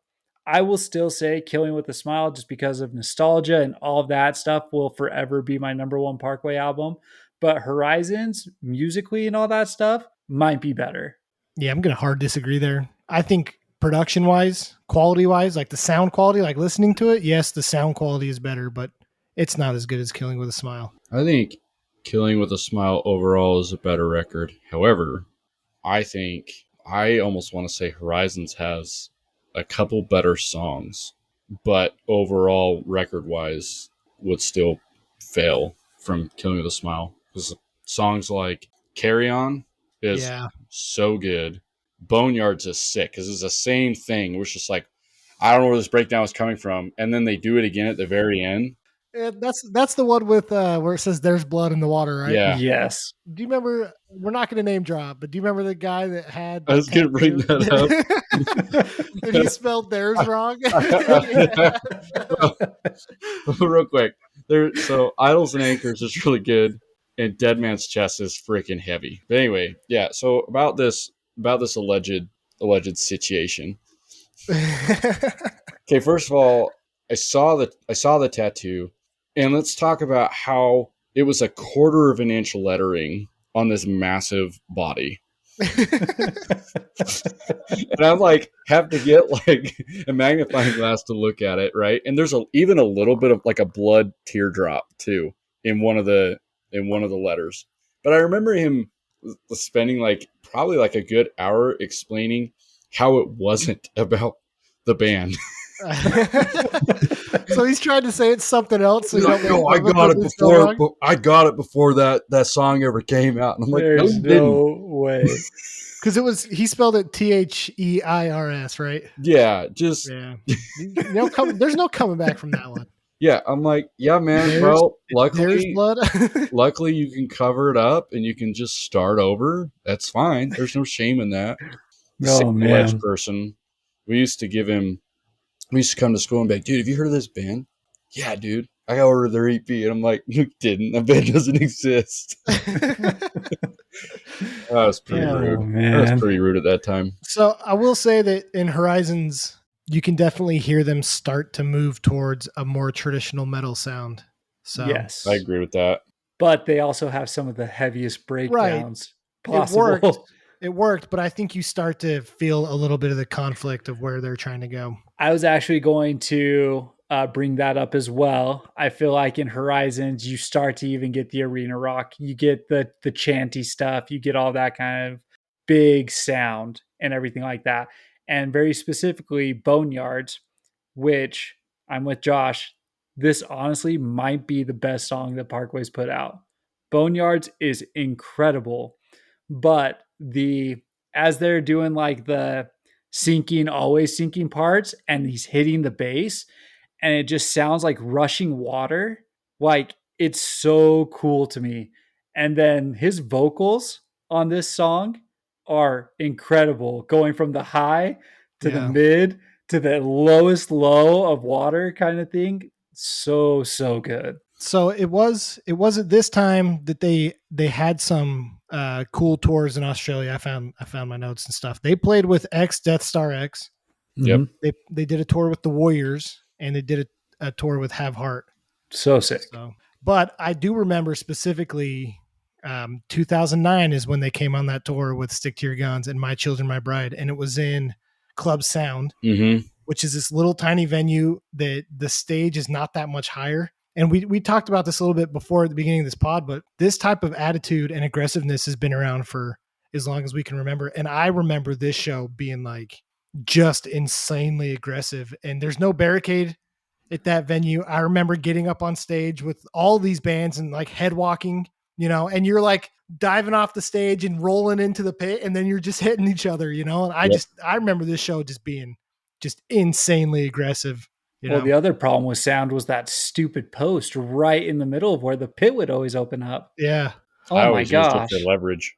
I will still say Killing with a Smile, just because of nostalgia and all of that stuff, will forever be my number one Parkway album. But Horizons, musically and all that stuff, might be better. Yeah, I'm gonna hard disagree there. I think production wise, quality wise, like the sound quality, like listening to it, yes, the sound quality is better, but it's not as good as Killing with a Smile. I think Killing with a Smile overall is a better record. However, I almost want to say Horizons has a couple better songs, but overall, record wise, would still fail from Killing with a Smile. Because songs like Carry On is Yeah. so good. Boneyard's is sick because it's the same thing. We're just like, I don't know where this breakdown is coming from. And then they do it again at the very end. That's the one with where it says "There's blood in the water," right? Yeah. Yes. Do you remember? We're not going to name drop, but do you remember the guy that had? I was going to bring that up. And he spelled "theirs" wrong. Real quick, so Idols and Anchors is really good, and Dead Man's Chest is freaking heavy. But anyway, yeah. So about this alleged situation. Okay, first of all, I saw the tattoo, and let's talk about how it was a quarter of an inch lettering on this massive body. And I'm like, have to get like a magnifying glass to look at it, right? And there's even a little bit of like a blood teardrop too in one of the letters. But I remember him spending like probably like a good hour explaining how it wasn't about the band. So he's trying to say it's something else. So I got it before. I got it before that song ever came out. And I'm like, there's no way. Because he spelled it Theirs, right? Yeah, just yeah. There's no coming back from that one. Yeah, I'm like, yeah, man. There's blood. Luckily, you can cover it up and you can just start over. That's fine. There's no shame in that. Oh man, person. We used to come to school and be like, dude, have you heard of this band? Yeah, dude. I got ordered their EP. And I'm like, you didn't. That band doesn't exist. That was pretty rude. Man. That was pretty rude at that time. So I will say that in Horizons, you can definitely hear them start to move towards a more traditional metal sound. So yes, I agree with that. But they also have some of the heaviest breakdowns possible. It worked, but I think you start to feel a little bit of the conflict of where they're trying to go. I was actually going to bring that up as well. I feel like in Horizons, you start to even get the arena rock. You get the chanty stuff. You get all that kind of big sound and everything like that. And very specifically, Boneyards, which I'm with Josh. This honestly might be the best song that Parkway's put out. Boneyards is incredible, but as they're doing like the always sinking parts, and he's hitting the bass, and it just sounds like rushing water. Like, it's so cool to me. And then his vocals on this song are incredible, going from the high to the mid to the lowest low of water kind of thing. So good. So it was at this time that they had some cool tours in Australia. I found my notes and stuff. They played with Death Star X. Yep. They did a tour with the Warriors, and they did a tour with Have Heart. So sick. But I do remember specifically 2009 is when they came on that tour with Stick to Your Guns and My Children, My Bride. And it was in Club Sound, which is this little tiny venue that the stage is not that much higher. And we talked about this a little bit before at the beginning of this pod, but this type of attitude and aggressiveness has been around for as long as we can remember. And I remember this show being like just insanely aggressive, and there's no barricade at that venue. I remember getting up on stage with all these bands and like head walking, and you're like diving off the stage and rolling into the pit, and then you're just hitting each other, and Yep. I remember this show just being just insanely aggressive. Well, the other problem with sound was that stupid post right in the middle of where the pit would always open up. Yeah. Oh I my always used it for gosh. leverage.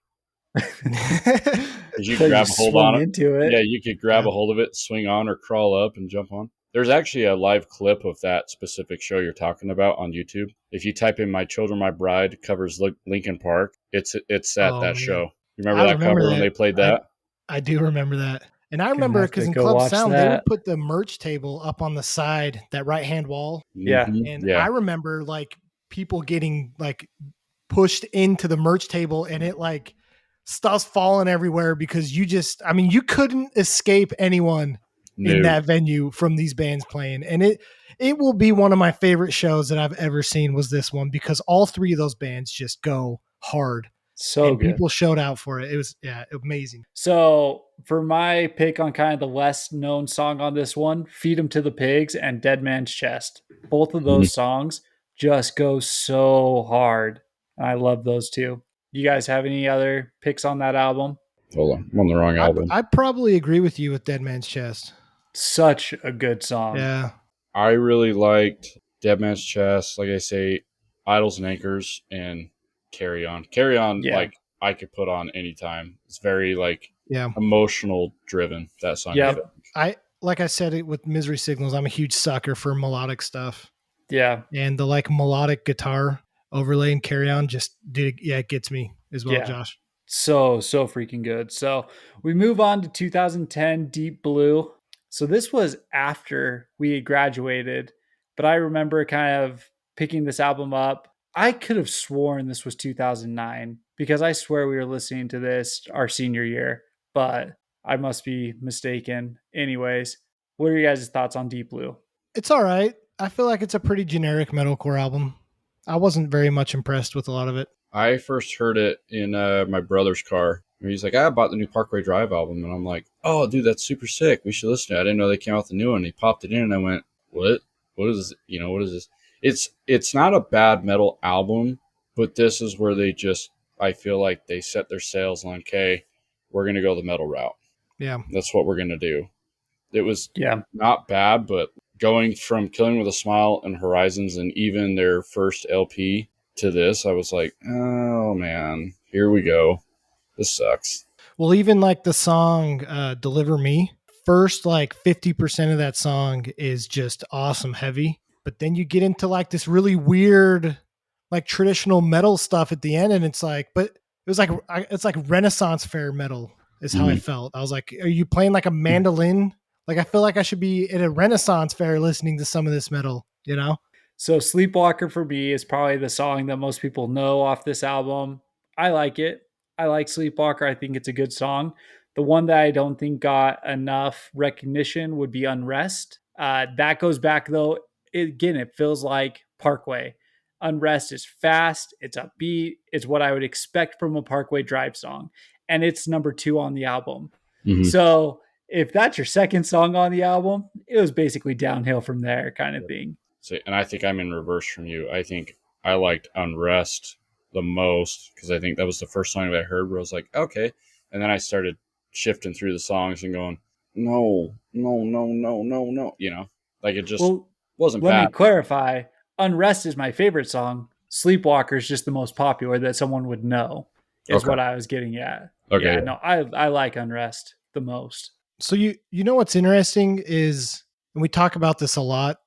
Because you So you grab a hold on swung it. into it. Yeah, you could grab Yeah. a hold of it, swing on, or crawl up and jump on. There's actually a live clip of that specific show you're talking about on YouTube. If you type in "My Children, My Bride" covers Lincoln Park, it's at Oh that man. show. You remember I that remember cover when that. they played that? I do remember that. And I Gonna remember have because to in go Club watch Sound, they would that. put the merch table up on the side, that right hand wall. Yeah. And Yeah. I remember like people getting like pushed into the merch table, and it like stuff's falling everywhere because you couldn't escape anyone in No. that venue from these bands playing. And it will be one of my favorite shows that I've ever seen was this one, because all three of those bands just go hard. So And good. people showed out for it. It was amazing. So for my pick on kind of the less known song on this one, "Feed 'Em to the Pigs" and "Dead Man's Chest." Both of those songs just go so hard. I love those two. You guys have any other picks on that album? Hold on, I'm on the wrong album. I probably agree with you with Dead Man's Chest. Such a good song. Yeah. I really liked Dead Man's Chest. Like I say, Idols and Anchors and Carry On. Carry On, Yeah. like I could put on anytime. It's very like Yeah. emotional driven, that song. Yep. Like I said it with Misery Signals, I'm a huge sucker for melodic stuff. Yeah. And the like melodic guitar overlay and Carry On just it gets me as well, Yeah. Josh. So freaking good. So we move on to 2010 Deep Blue. So this was after we had graduated, but I remember kind of picking this album up. I could have sworn this was 2009 because I swear we were listening to this our senior year, but I must be mistaken. Anyways, what are your guys' thoughts on Deep Blue? It's all right. I feel like it's a pretty generic metalcore album. I wasn't very much impressed with a lot of it. I first heard it in my brother's car. He's like, I bought the new Parkway Drive album. And I'm like, oh, dude, that's super sick. We should listen to it. I didn't know they came out with the new one. He popped it in and I went, what? What is this? What is this? It's not a bad metal album, but this is where I feel like they set their sails on, okay, we're going to go the metal route. Yeah. That's what we're going to do. It was Yeah. not bad, but going from Killing with a Smile and Horizons and even their first LP to this, I was like, oh man, here we go. This sucks. Well, even like the song Deliver Me, first like 50% of that song is just awesome heavy. But then you get into like this really weird, like traditional metal stuff at the end. And it's like, but it's like Renaissance fair metal is how I felt. I was like, are you playing like a mandolin? Like, I feel like I should be at a Renaissance fair listening to some of this metal, So Sleepwalker for me is probably the song that most people know off this album. I like it. I like Sleepwalker. I think it's a good song. The one that I don't think got enough recognition would be Unrest. That goes back though. It feels like Parkway. Unrest is fast. It's upbeat. It's what I would expect from a Parkway Drive song. And it's number 2 on the album. Mm-hmm. So if that's your second song on the album, it was basically downhill from there kind of thing. So, and I think I'm in reverse from you. I think I liked Unrest the most because I think that was the first song that I heard where I was like, okay. And then I started shifting through the songs and going, no. Like it just wasn't bad. Let me clarify. Unrest is my favorite song. Sleepwalker is just the most popular that someone would know, is what I was getting at. Okay. Yeah, no, I like Unrest the most. So you know what's interesting is, and we talk about this a lot,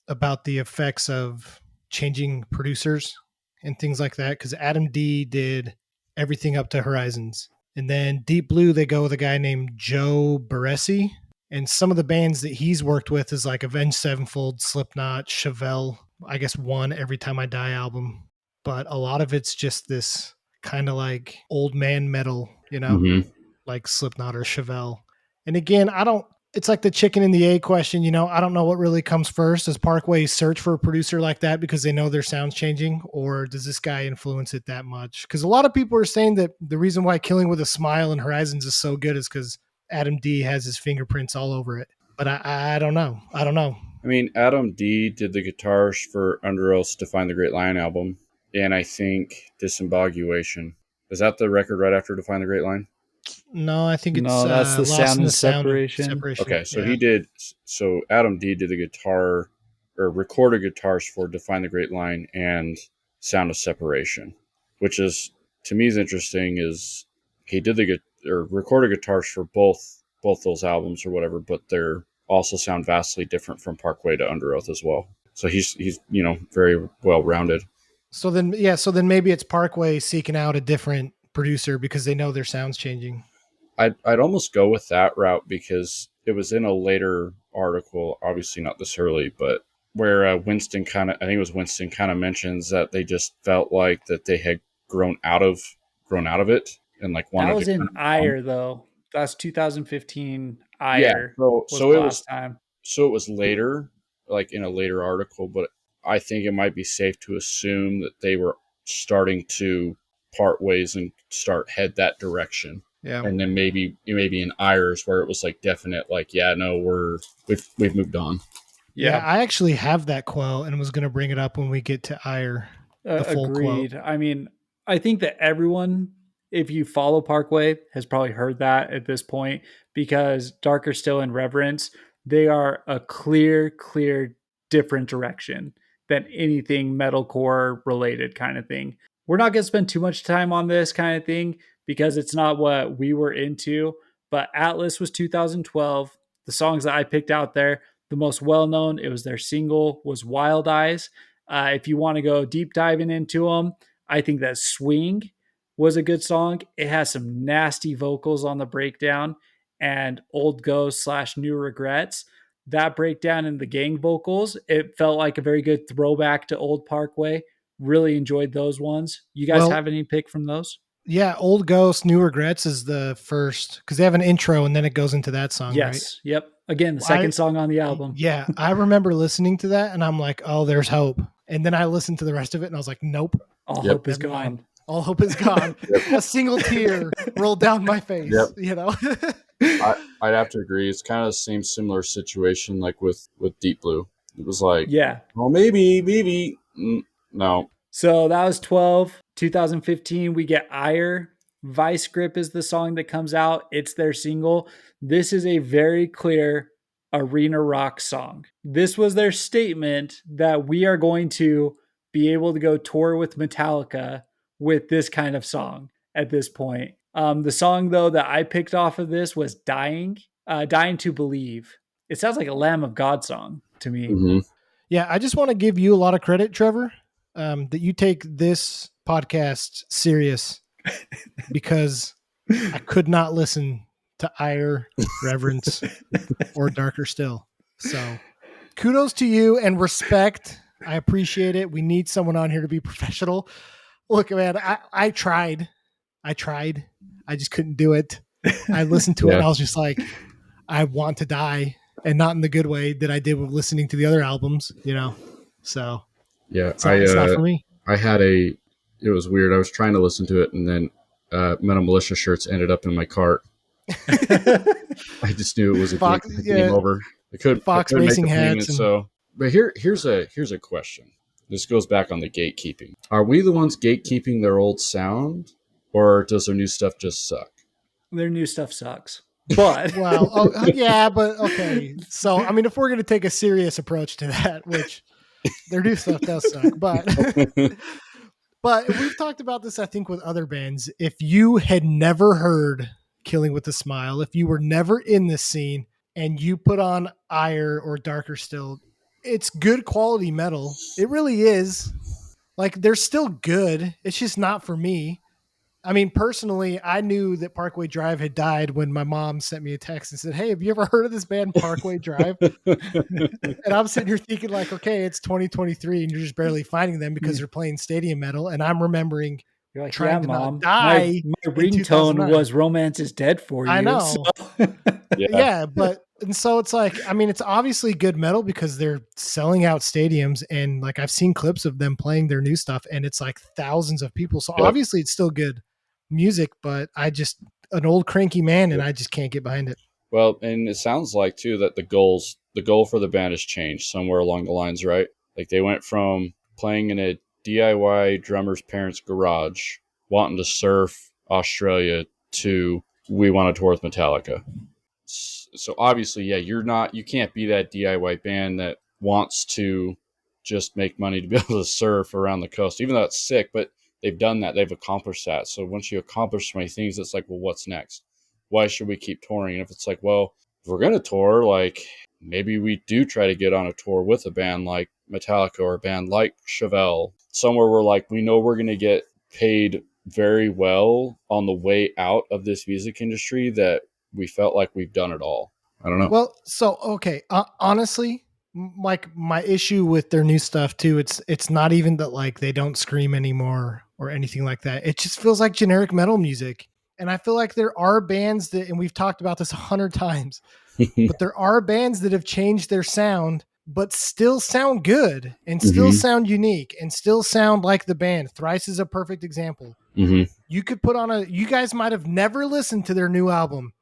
about the effects of changing producers and things like that, because Adam D did everything up to Horizons. And then Deep Blue, they go with a guy named Joe Barresi. And some of the bands that he's worked with is like Avenged Sevenfold, Slipknot, Chevelle, I guess one Every Time I Die album. But a lot of it's just this kind of like old man metal, Mm-hmm. like Slipknot or Chevelle. And again, I don't it's like the chicken and the egg question. You know, I don't know what really comes first. Does Parkway search for a producer like that because they know their sound's changing, or does this guy influence it that much? Because a lot of people are saying that the reason why Killing with a Smile and Horizons is so good is because Adam D has his fingerprints all over it. But I don't know. I don't know. I mean, Adam D did the guitars for Under Oath's Define the Great Line album, and I think Disembiguation. Is that the record right after Define the Great Line? No, I think it's No, that's the Lost Sound in and the Sound of Separation. Separation. Okay, so Yeah. he did. So Adam D did the guitar or recorded guitars for Define the Great Line and Sound of Separation, which is to me is interesting. Is he did the or recorded guitars for both those albums or whatever, but they're also sound vastly different from Parkway to Under Oath as well. So he's very well rounded. So then maybe it's Parkway seeking out a different producer because they know their sound's changing. I'd almost go with that route because it was in a later article, obviously not this early, but where Winston kind of mentions that they just felt like that they had grown out of it and like wanted That was to in Ire though. That's 2015 Ire. Yeah, was so the it last was time. so it was later, like in a later article, but I think it might be safe to assume that they were starting to part ways and head that direction. Yeah. And then maybe in Irish where it was like definite, like, yeah, no, we've moved on. Yeah, I actually have that quote and was going to bring it up when we get to Ire. The full Agreed. quote. I mean, I think that everyone, if you follow Parkway, has probably heard that at this point because Darker Still and Reverence, they are a clear, different direction than anything metalcore related kind of thing. We're not going to spend too much time on this kind of thing because it's not what we were into, but Atlas was 2012. The songs that I picked out there, the most well-known, it was their single, was Wild Eyes. If you want to go deep diving into them, I think that Swing was a good song. It has some nasty vocals on the breakdown, and Old Ghost / New Regrets. That breakdown and the gang vocals, it felt like a very good throwback to Old Parkway. Really enjoyed those ones. You guys have any pick from those? Yeah, Old Ghost, New Regrets is the first because they have an intro and then it goes into that song, right? Yes. Yep. Again, the second song on the album. Yeah, I remember listening to that and I'm like, oh, there's hope. And then I listened to the rest of it and I was like, nope. All hope is gone. All hope is gone. A single tear rolled down my face. You know, I'd have to agree. It's kind of the same similar situation like with Deep Blue. It was like, yeah, well, maybe no. So that was 12. 2015, we get Ire. Vice Grip is the song that comes out. It's their single. This is a very clear arena rock song. This was their statement that we are going to be able to go tour with Metallica with this kind of song at this point. The song, though, that I picked off of this was Dying to Believe. It sounds like a Lamb of God song to me. Mm-hmm. Yeah, I just want to give you a lot of credit, Trevor, that you take this podcast serious because I could not listen to Ire, Reverence, or Darker Still. So kudos to you and respect. I appreciate it. We need someone on here to be professional. Look, man, I tried. I just couldn't do it. I listened to it and I was just like, I want to die, and not in the good way that I did with listening to the other albums, you know? So yeah, it's not for me. It was weird. I was trying to listen to it and then Metal Militia shirts ended up in my cart. I just knew it was a game over. I couldn't racing make the payment, hats. But here's a question. This goes back on the gatekeeping. Are we the ones gatekeeping their old sound, or does their new stuff just suck? Their new stuff sucks. But well, yeah, but okay. So I mean, if we're going to take a serious approach to that, which their new stuff does suck, but we've talked about this, I think, with other bands. If you had never heard Killing with a Smile, if you were never in this scene and you put on Ire or Darker Still, it's good quality metal. It really is. Like, they're still good. It's just not for me. I mean, personally, I knew that Parkway Drive had died when my mom sent me a text and said, "Hey, have you ever heard of this band Parkway Drive?" And I'm sitting here thinking like, okay, it's 2023 and you're just barely finding them because they're playing stadium metal. And I'm remembering you're like, trying to Mom, not die. My ringtone was Romance is Dead for you. I know. So. Yeah, but And so it's like, I mean, it's obviously good metal because they're selling out stadiums. And like, I've seen clips of them playing their new stuff and it's like thousands of people. So Yep. obviously it's still good music, but an old cranky man and I just can't get behind it. Well, and it sounds like too that the goal for the band has changed somewhere along the lines, right? Like they went from playing in a DIY drummer's parents' garage, wanting to surf Australia, to we want to tour with Metallica. So obviously, yeah, you can't be that DIY band that wants to just make money to be able to surf around the coast, even though it's sick, but they've done that. They've accomplished that. So once you accomplish so many things, it's like, well, what's next? Why should we keep touring? And if it's like, well, if we're going to tour, like maybe we do try to get on a tour with a band like Metallica or a band like Chevelle, somewhere where like we know we're going to get paid very well on the way out of this music industry, that we felt like we've done it all. I don't know. Well, so, okay. Honestly, like my issue with their new stuff too, it's not even that like they don't scream anymore or anything like that. It just feels like generic metal music. And I feel like there are bands that, and we've talked about this 100 times, but there are bands that have changed their sound, but still sound good and still Mm-hmm. sound unique and still sound like the band. Thrice is a perfect example. Mm-hmm. You could put on you guys might have never listened to their new album,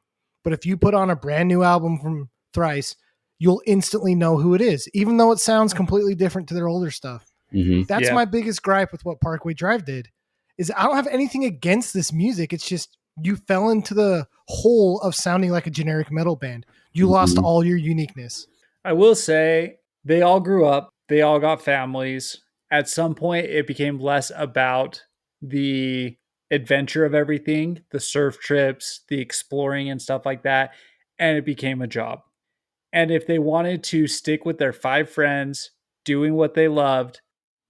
but if you put on a brand new album from Thrice, you'll instantly know who it is, even though it sounds completely different to their older stuff. Mm-hmm. That's Yeah. my biggest gripe with what Parkway Drive did. Is I don't have anything against this music. It's just you fell into the hole of sounding like a generic metal band. You lost Mhm. all your uniqueness. I will say they all grew up, they all got families. At some point, it became less about the adventure of everything, the surf trips, the exploring, and stuff like that. And it became a job. And if they wanted to stick with their five friends, doing what they loved,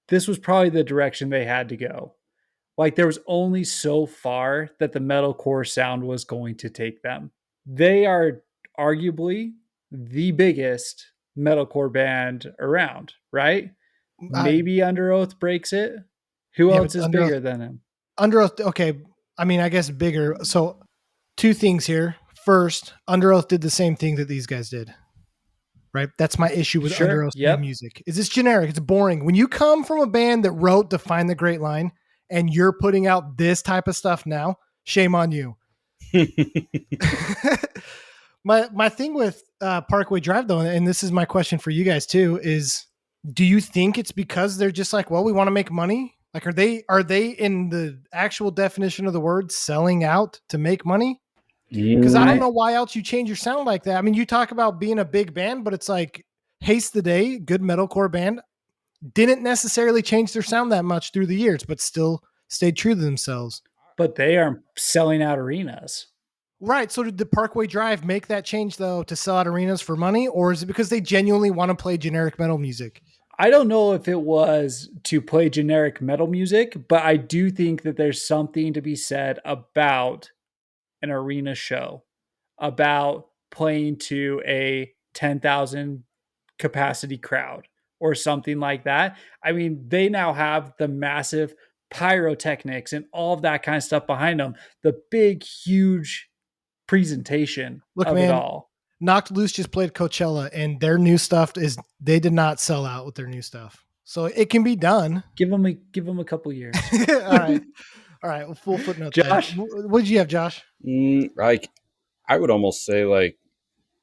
this was probably the direction they had to go. Like there was only so far that the metalcore sound was going to take them. They are arguably the biggest metalcore band around, right? Maybe Under Oath breaks it. Who Yeah, else but is bigger than him? Under Oath, okay. I mean, I guess bigger. So, two things here. First, Under Oath did the same thing that these guys did. Right? That's my issue with Under Sure. Oath's new Yep. music. Is it's generic? It's boring. When you come from a band that wrote "Define the Great Line" and you're putting out this type of stuff now, shame on you. my thing with Parkway Drive though, and this is my question for you guys too, is do you think it's because they're just like, well, we want to make money? Like, are they in the actual definition of the word selling out to make money? Because I don't know why else you change your sound like that. I mean, you talk about being a big band, but it's like Haste the Day, good metalcore band, didn't necessarily change their sound that much through the years, but still stayed true to themselves. But they aren't selling out arenas. Right. So did the Parkway Drive make that change though to sell out arenas for money, or is it because they genuinely want to play generic metal music? I don't know if it was to play generic metal music, but I do think that there's something to be said about an arena show, about playing to a 10,000 capacity crowd or something like that. I mean, they now have the massive pyrotechnics and all of that kind of stuff behind them, the big, huge presentation Look, of it man, all. Knocked Loose just played Coachella, and their new stuff is they did not sell out with their new stuff, so it can be done. Give them a couple years. All right, all right. Well, full footnote. Josh? Then. What did you have, Josh? Like, I would almost say like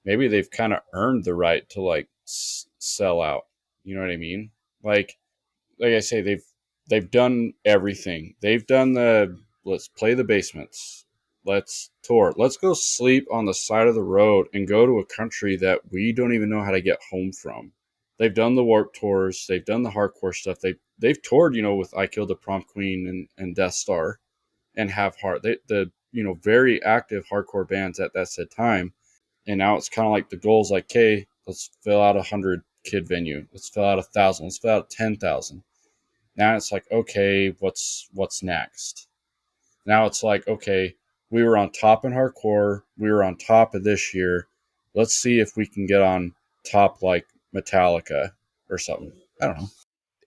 maybe they've kind of earned the right to like sell out. You know what I mean? Like I say, they've done everything. They've done the let's play the basements, let's tour, let's go sleep on the side of the road and go to a country that we don't even know how to get home from. They've done the Warp tours, they've done the hardcore stuff. They've toured, with I Killed the Prom Queen and Death Star, and Have Heart. The very active hardcore bands at that said time. And now it's kind of like the goals like, okay, let's fill out 100 kid venue, let's fill out 1,000, let's fill out 10,000. Now it's like, okay, what's next? Now it's like, okay, we were on top in hardcore, we were on top of this year. Let's see if we can get on top like Metallica or something. I don't know.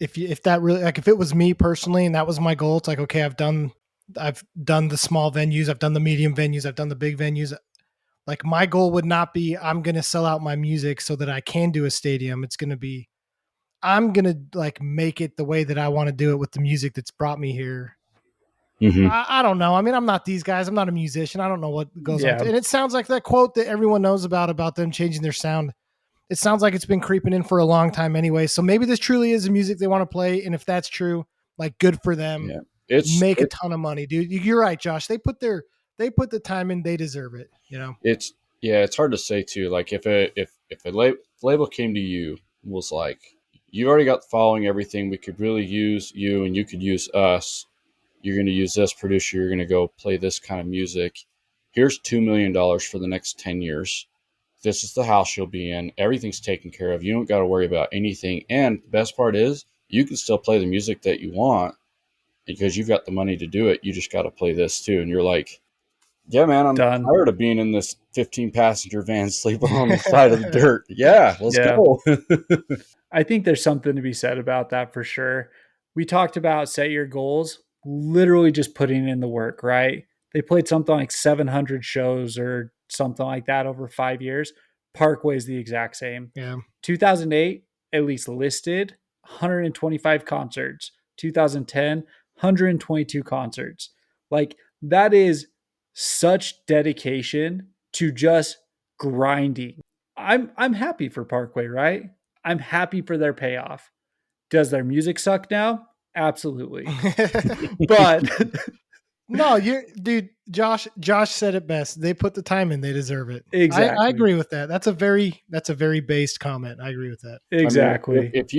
If that really, like, if it was me personally and that was my goal, it's like, okay, I've done the small venues, I've done the medium venues, I've done the big venues. Like my goal would not be I'm going to sell out my music so that I can do a stadium. It's going to be I'm going to like make it the way that I want to do it with the music that's brought me here. Mm-hmm. I don't know. I mean, I'm not these guys. I'm not a musician. I don't know what goes on. Yeah. And it sounds like that quote that everyone knows about them changing their sound. It sounds like it's been creeping in for a long time anyway. So maybe this truly is the music they want to play. And if that's true, like good for them. Yeah, Make a ton of money, dude. You're right, Josh. They put the time in. They deserve it. You know. it's hard to say too. Like if a label came to you and was like, you've already got the following, everything, we could really use you and you could use us. You're going to use this producer. You're going to go play this kind of music. Here's $2 million for the next 10 years. This is the house you'll be in. Everything's taken care of. You don't got to worry about anything. And the best part is you can still play the music that you want because you've got the money to do it. You just got to play this too. And you're like, yeah, man, I'm Done. tired of being in this 15-passenger van sleeping on the side of the dirt. Yeah, let's Yeah. go. I think there's something to be said about that for sure. We talked about set your goals, literally just putting in the work, right? They played something like 700 shows or something like that over 5 years. Parkway's the exact same. Yeah. 2008, at least listed 125 concerts. 2010, 122 concerts. Like that is such dedication to just grinding. I'm happy for Parkway, right? I'm happy for their payoff. Does their music suck now? Absolutely. But no, dude. Josh said it best. They put the time in. They deserve it. Exactly. I agree with that. That's a very based comment. I agree with that. Exactly. I mean, if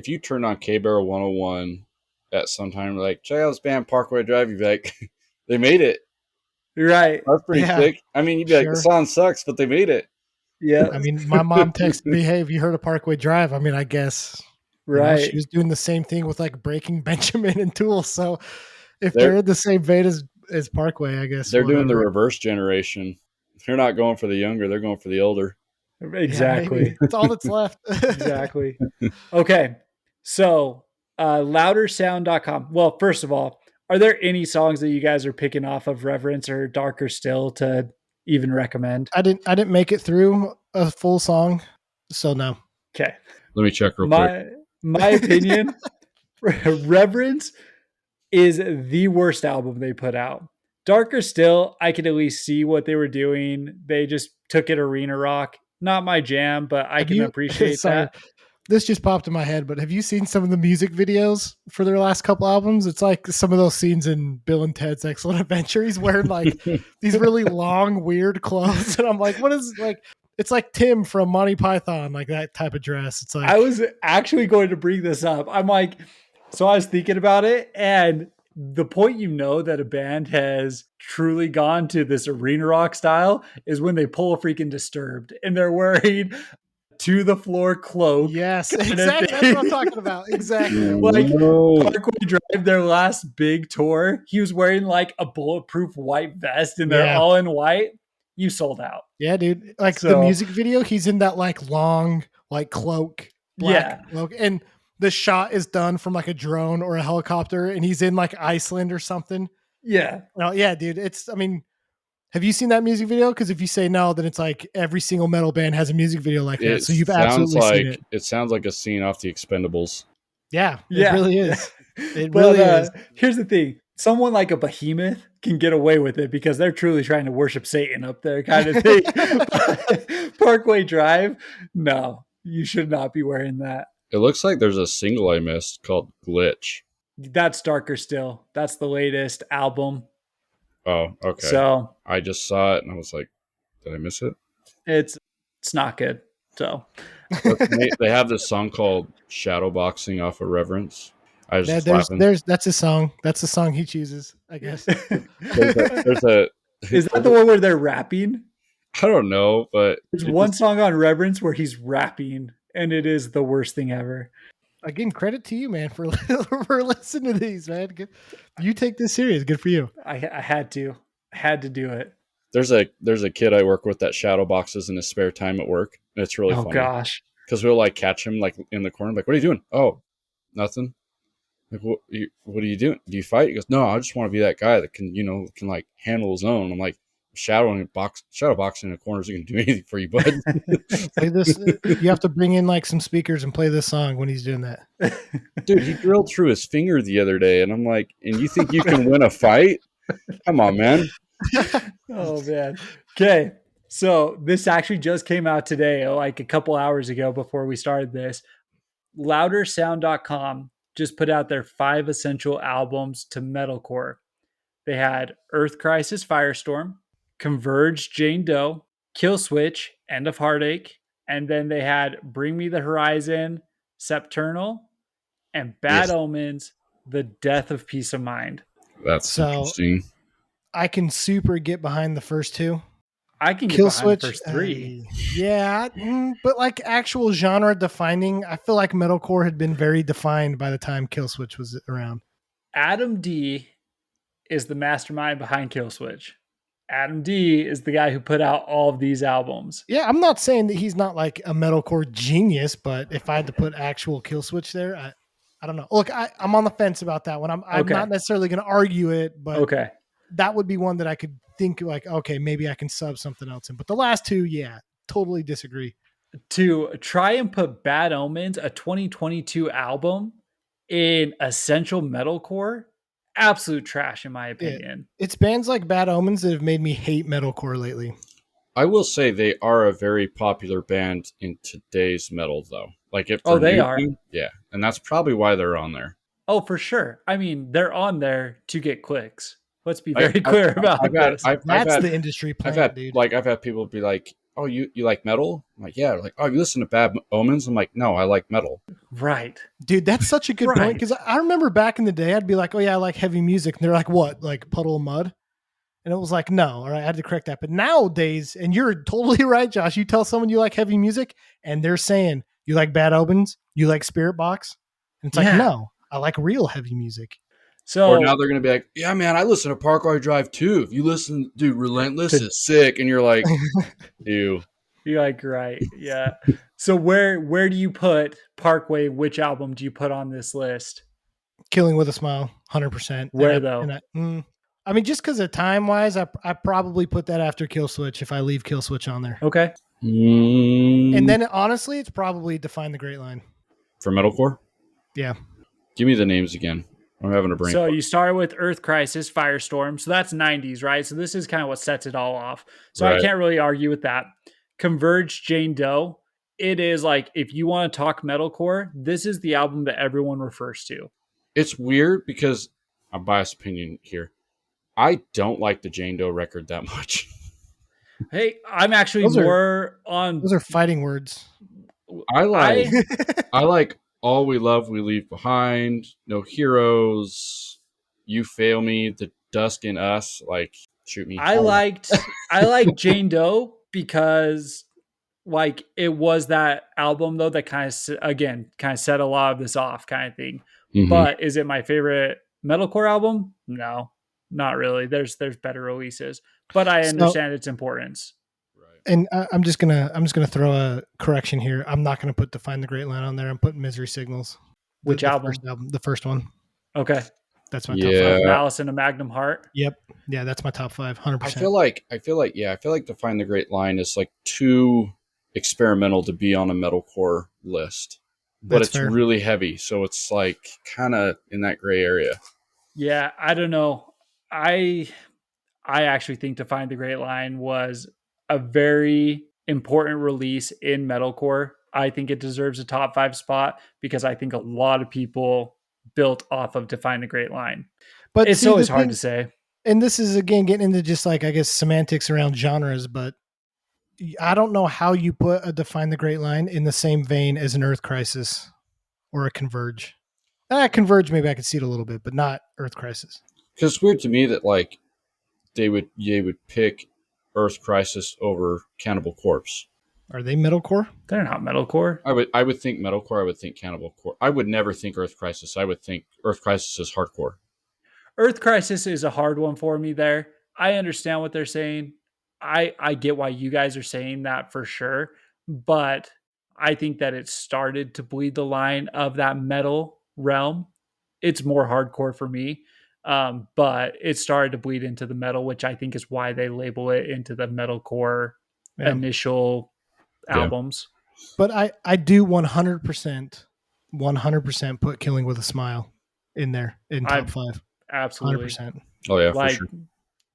you turned on K Barrel 101 at some time, like check out this band Parkway Drive, you'd be like, they made it. Right. That's pretty Yeah, sick. I mean, you'd be like, sure. the song sucks, but they made it. Yeah. I mean, my mom texted me, "Hey, have you heard of Parkway Drive?" I mean, I guess Right. she was doing the same thing with like Breaking Benjamin and Tool. So if They're- they're in the same vein as Parkway, I guess They're doing the whatever. reverse generation. They're not going for the younger, they're going for the older. Exactly. Yeah, that's all that's left. Exactly. Okay. So, loudersound.com. Well, first of all, are there any songs that you guys are picking off of Reverence or Darker Still to even recommend? I didn't make it through a full song, so no. Okay. Let me check real quick. My opinion, Reverence is the worst album they put out. Darker Still, I could at least see what they were doing. They just took it arena rock. Not my jam, but I can appreciate that. This just popped in my head, but have you seen some of the music videos for their last couple albums? It's like some of those scenes in Bill and Ted's Excellent Adventure. He's wearing like these really long, weird clothes. And I'm like, what is like, it's like Tim from Monty Python, like that type of dress. It's like, I was actually going to bring this up. I'm like, so I was thinking about it, and the point that a band has truly gone to this arena rock style is when they pull a freaking Disturbed and they're wearing to the floor cloak. yes, exactly. That's what I'm talking about. Exactly. Like Parkway Drive, their last big tour, he was wearing like a bulletproof white vest and they're all in white. You sold out. Yeah, dude. Like the music video, he's in that like long, like cloak, black cloak. And the shot is done from like a drone or a helicopter and he's in like Iceland or something. Yeah. No, yeah, dude. Have you seen that music video? Because if you say no, then it's like every single metal band has a music video like that. So you've absolutely seen it. It sounds like a scene off the Expendables. Yeah, it really is. It but, really is. Here's the thing. Someone like a Behemoth can get away with it because they're truly trying to worship Satan up there kind of thing. Parkway Drive, no, you should not be wearing that. It looks like there's a single I missed called Glitch. That's Darker Still. That's the latest album. Oh, okay. So I just saw it and I was like, did I miss it? It's not good. So they have this song called Shadowboxing off of Reverence. I was that's a song. That's the song he chooses, I guess. there's a Is that the one where they're rapping? I don't know, but there's one song on Reverence where he's rapping and it is the worst thing ever. Again, credit to you, man, for listening to these, man. You take this serious. Good for you. I had to do it. There's a kid I work with that shadow boxes in his spare time at work. And it's really funny. Oh gosh. Because we'll like catch him like in the corner, like, what are you doing? Oh, nothing. Like, what are you doing? Do you fight? He goes, no, I just want to be that guy that can like handle his own. I'm like, shadow boxing in the corner isn't going to do anything for you, bud. Play this. You have to bring in like some speakers and play this song when he's doing that. Dude, he drilled through his finger the other day, and I'm like, and you think you can win a fight? Come on, man. Oh man. Okay. So this actually just came out today, like a couple hours ago before we started this. Loudersound.com just put out their 5 essential albums to metalcore. They had Earth Crisis Firestorm, Converge Jane Doe, Killswitch End of Heartache, and then they had Bring Me the Horizon, Septernal, and Bad Yes. Omens, The Death of Peace of Mind. That's So- interesting. I can super get behind the first two. I can get Kill behind the Switch, first 3. yeah, but like actual genre defining, I feel like metalcore had been very defined by the time Kill Switch was around. Adam D is the mastermind behind Killswitch. Adam D is the guy who put out all of these albums. Yeah, I'm not saying that he's not like a metalcore genius, but if I had to put actual Kill Switch there, I don't know. Look, I'm on the fence about that one. I'm Okay. not necessarily going to argue it, but Okay. that would be one that I could think like, okay, maybe I can sub something else in. But the last two, yeah, totally disagree. To try and put Bad Omens, a 2022 album, in essential metalcore, absolute trash in my opinion. It's bands like Bad Omens that have made me hate metalcore lately. I will say they are a very popular band in today's metal, though. Like if Oh, they are. Yeah, and that's probably why they're on there. Oh, for sure. I mean, they're on there to get clicks. Let's be very clear about this. That's the industry plan, dude. I've had people be like, "Oh, you like metal?" I'm like, "Yeah." Like, "Oh, you listen to Bad Omens?" I'm like, "No, I like metal." Right. Dude, that's such a good point Right. because I remember back in the day, I'd be like, "Oh yeah, I like heavy music," and they're like, "What? Like Puddle of Mud?" And it was like, "No." All right, I had to correct that. But nowadays, and you're totally right, Josh. You tell someone you like heavy music, and they're saying you like Bad Omens, you like Spirit Box, and it's like, Yeah. no, I like real heavy music. So Or now they're gonna be like, "Yeah, man, I listen to Parkway Drive too. If you listen, dude, Relentless is sick," and you're like, "Ew." you're like, right. Yeah. So where do you put Parkway? Which album do you put on this list? Killing with a Smile, 100%. Where though? I mean, just because of time wise, I probably put that after Kill Switch if I leave Kill Switch on there. Okay. And then honestly, it's probably Define the Great Line. For metalcore, Yeah. give me the names again. I'm having a brain. So fart. you start with Earth Crisis, Firestorm. So that's 90s, right? So this is kind of what sets it all off. So I Right. can't really argue with that. Converge, Jane Doe. It is like, if you want to talk metalcore, this is the album that everyone refers to. It's weird because a biased opinion here. I don't like the Jane Doe record that much. Hey, I'm actually Those are- more on. Those are fighting words. I like All We Love We Leave Behind, No Heroes, You Fail Me, The Dust in Us. Like, shoot me. I liked Jane Doe because like it was that album though that kind of set a lot of this off kind of thing. Mhm. But is it my favorite metalcore album? No, not really. There's better releases, but I understand its importance. And I'm just gonna throw a correction here. I'm not gonna put Define the Great Line on there. I'm putting Misery Signals. Which album? The first one. Okay, That's my Yeah. top 5. Malice and a Magnum Heart. Yep. Yeah, that's my top 5. 100%. I feel like Define the Great Line is like too experimental to be on a metalcore list. But That's it's fair. really heavy, so it's like kind of in that gray area. Yeah, I don't know. I actually think Define the Great Line was a very important release in metalcore. I think it deserves a top 5 spot because I think a lot of people built off of Define the Great Line. But It's see, always the hard thing- to say. And this is again getting into just like I guess semantics around genres, but I don't know how you put a Define the Great Line in the same vein as an Earth Crisis or a Converge. Converge, maybe I could see it a little bit, but not Earth Crisis. Because it's weird to me that like they would pick Earth Crisis over Cannibal Corpse. Are they metalcore? They're not metalcore. I would think metalcore. I would think Cannibal Corpse. I would never think Earth Crisis. I would think Earth Crisis is hardcore. Earth Crisis is a hard one for me there. I understand what they're saying. I get why you guys are saying that for sure, but I think that it started to bleed the line of that metal realm. It's more hardcore for me. But it started to bleed into the metal, which I think is why they label it into the metalcore initial albums. But I do 100% put Killing with a Smile in there in top 5. Absolutely. 100%. Oh yeah, like, for sure.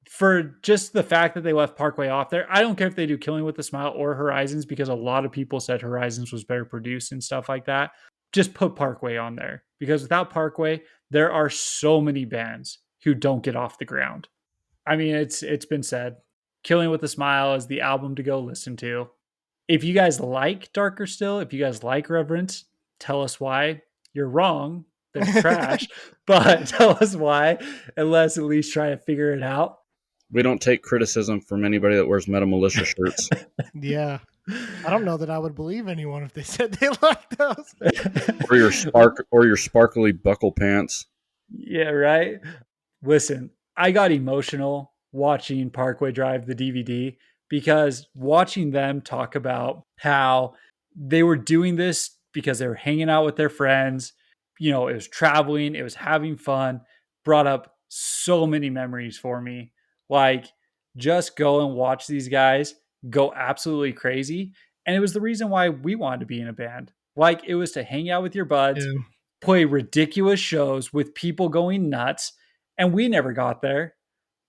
For just the fact that they left Parkway off there, I don't care if they do Killing with a Smile or Horizons, because a lot of people said Horizons was better produced and stuff like that. Just put Parkway on there, because without Parkway, there are so many bands who don't get off the ground. I mean, it's been said. Killing with a Smile is the album to go listen to. If you guys like Darker Still, if you guys like Reverence, tell us why. You're wrong. They're trash, but tell us why, and let's at least try to figure it out. We don't take criticism from anybody that wears Metal Militia shirts. Yeah. I don't know that I would believe anyone if they said they liked those. or your sparkly buckle pants. Yeah, right. Listen, I got emotional watching Parkway Drive, the DVD, because watching them talk about how they were doing this because they were hanging out with their friends, it was traveling, it was having fun, brought up so many memories for me. Like, just go and watch these guys go absolutely crazy. And it was the reason why we wanted to be in a band. Like, it was to hang out with your buds, play ridiculous shows with people going nuts. And we never got there.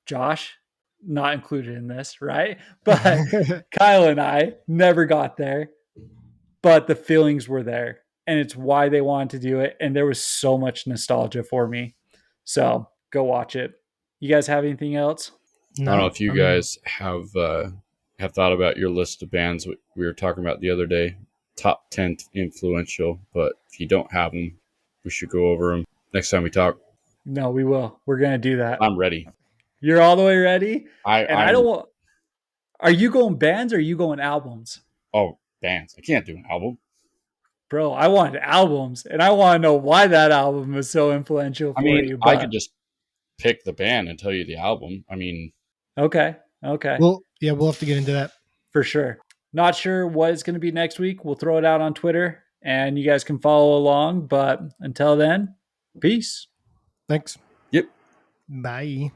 Josh, not included in this, right? But Kyle and I never got there. But the feelings were there. And it's why they wanted to do it. And there was so much nostalgia for me. So go watch it. You guys have anything else? No, I don't know if you guys have thought about your list of bands we were talking about the other day, top 10 influential, but if you don't have them, we should go over them next time we talk. No, we will. We're going to do that. I'm ready. You're all the way ready? I don't want... Are you going bands or are you going albums? Oh, bands. I can't do an album. Bro, I wanted albums, and I want to know why that album was so influential for you. I could just pick the band and tell you the album. I mean... Okay. Well, yeah, we'll have to get into that. For sure. Not sure what it's going to be next week. We'll throw it out on Twitter, and you guys can follow along. But until then, peace. Thanks. Yep. Bye.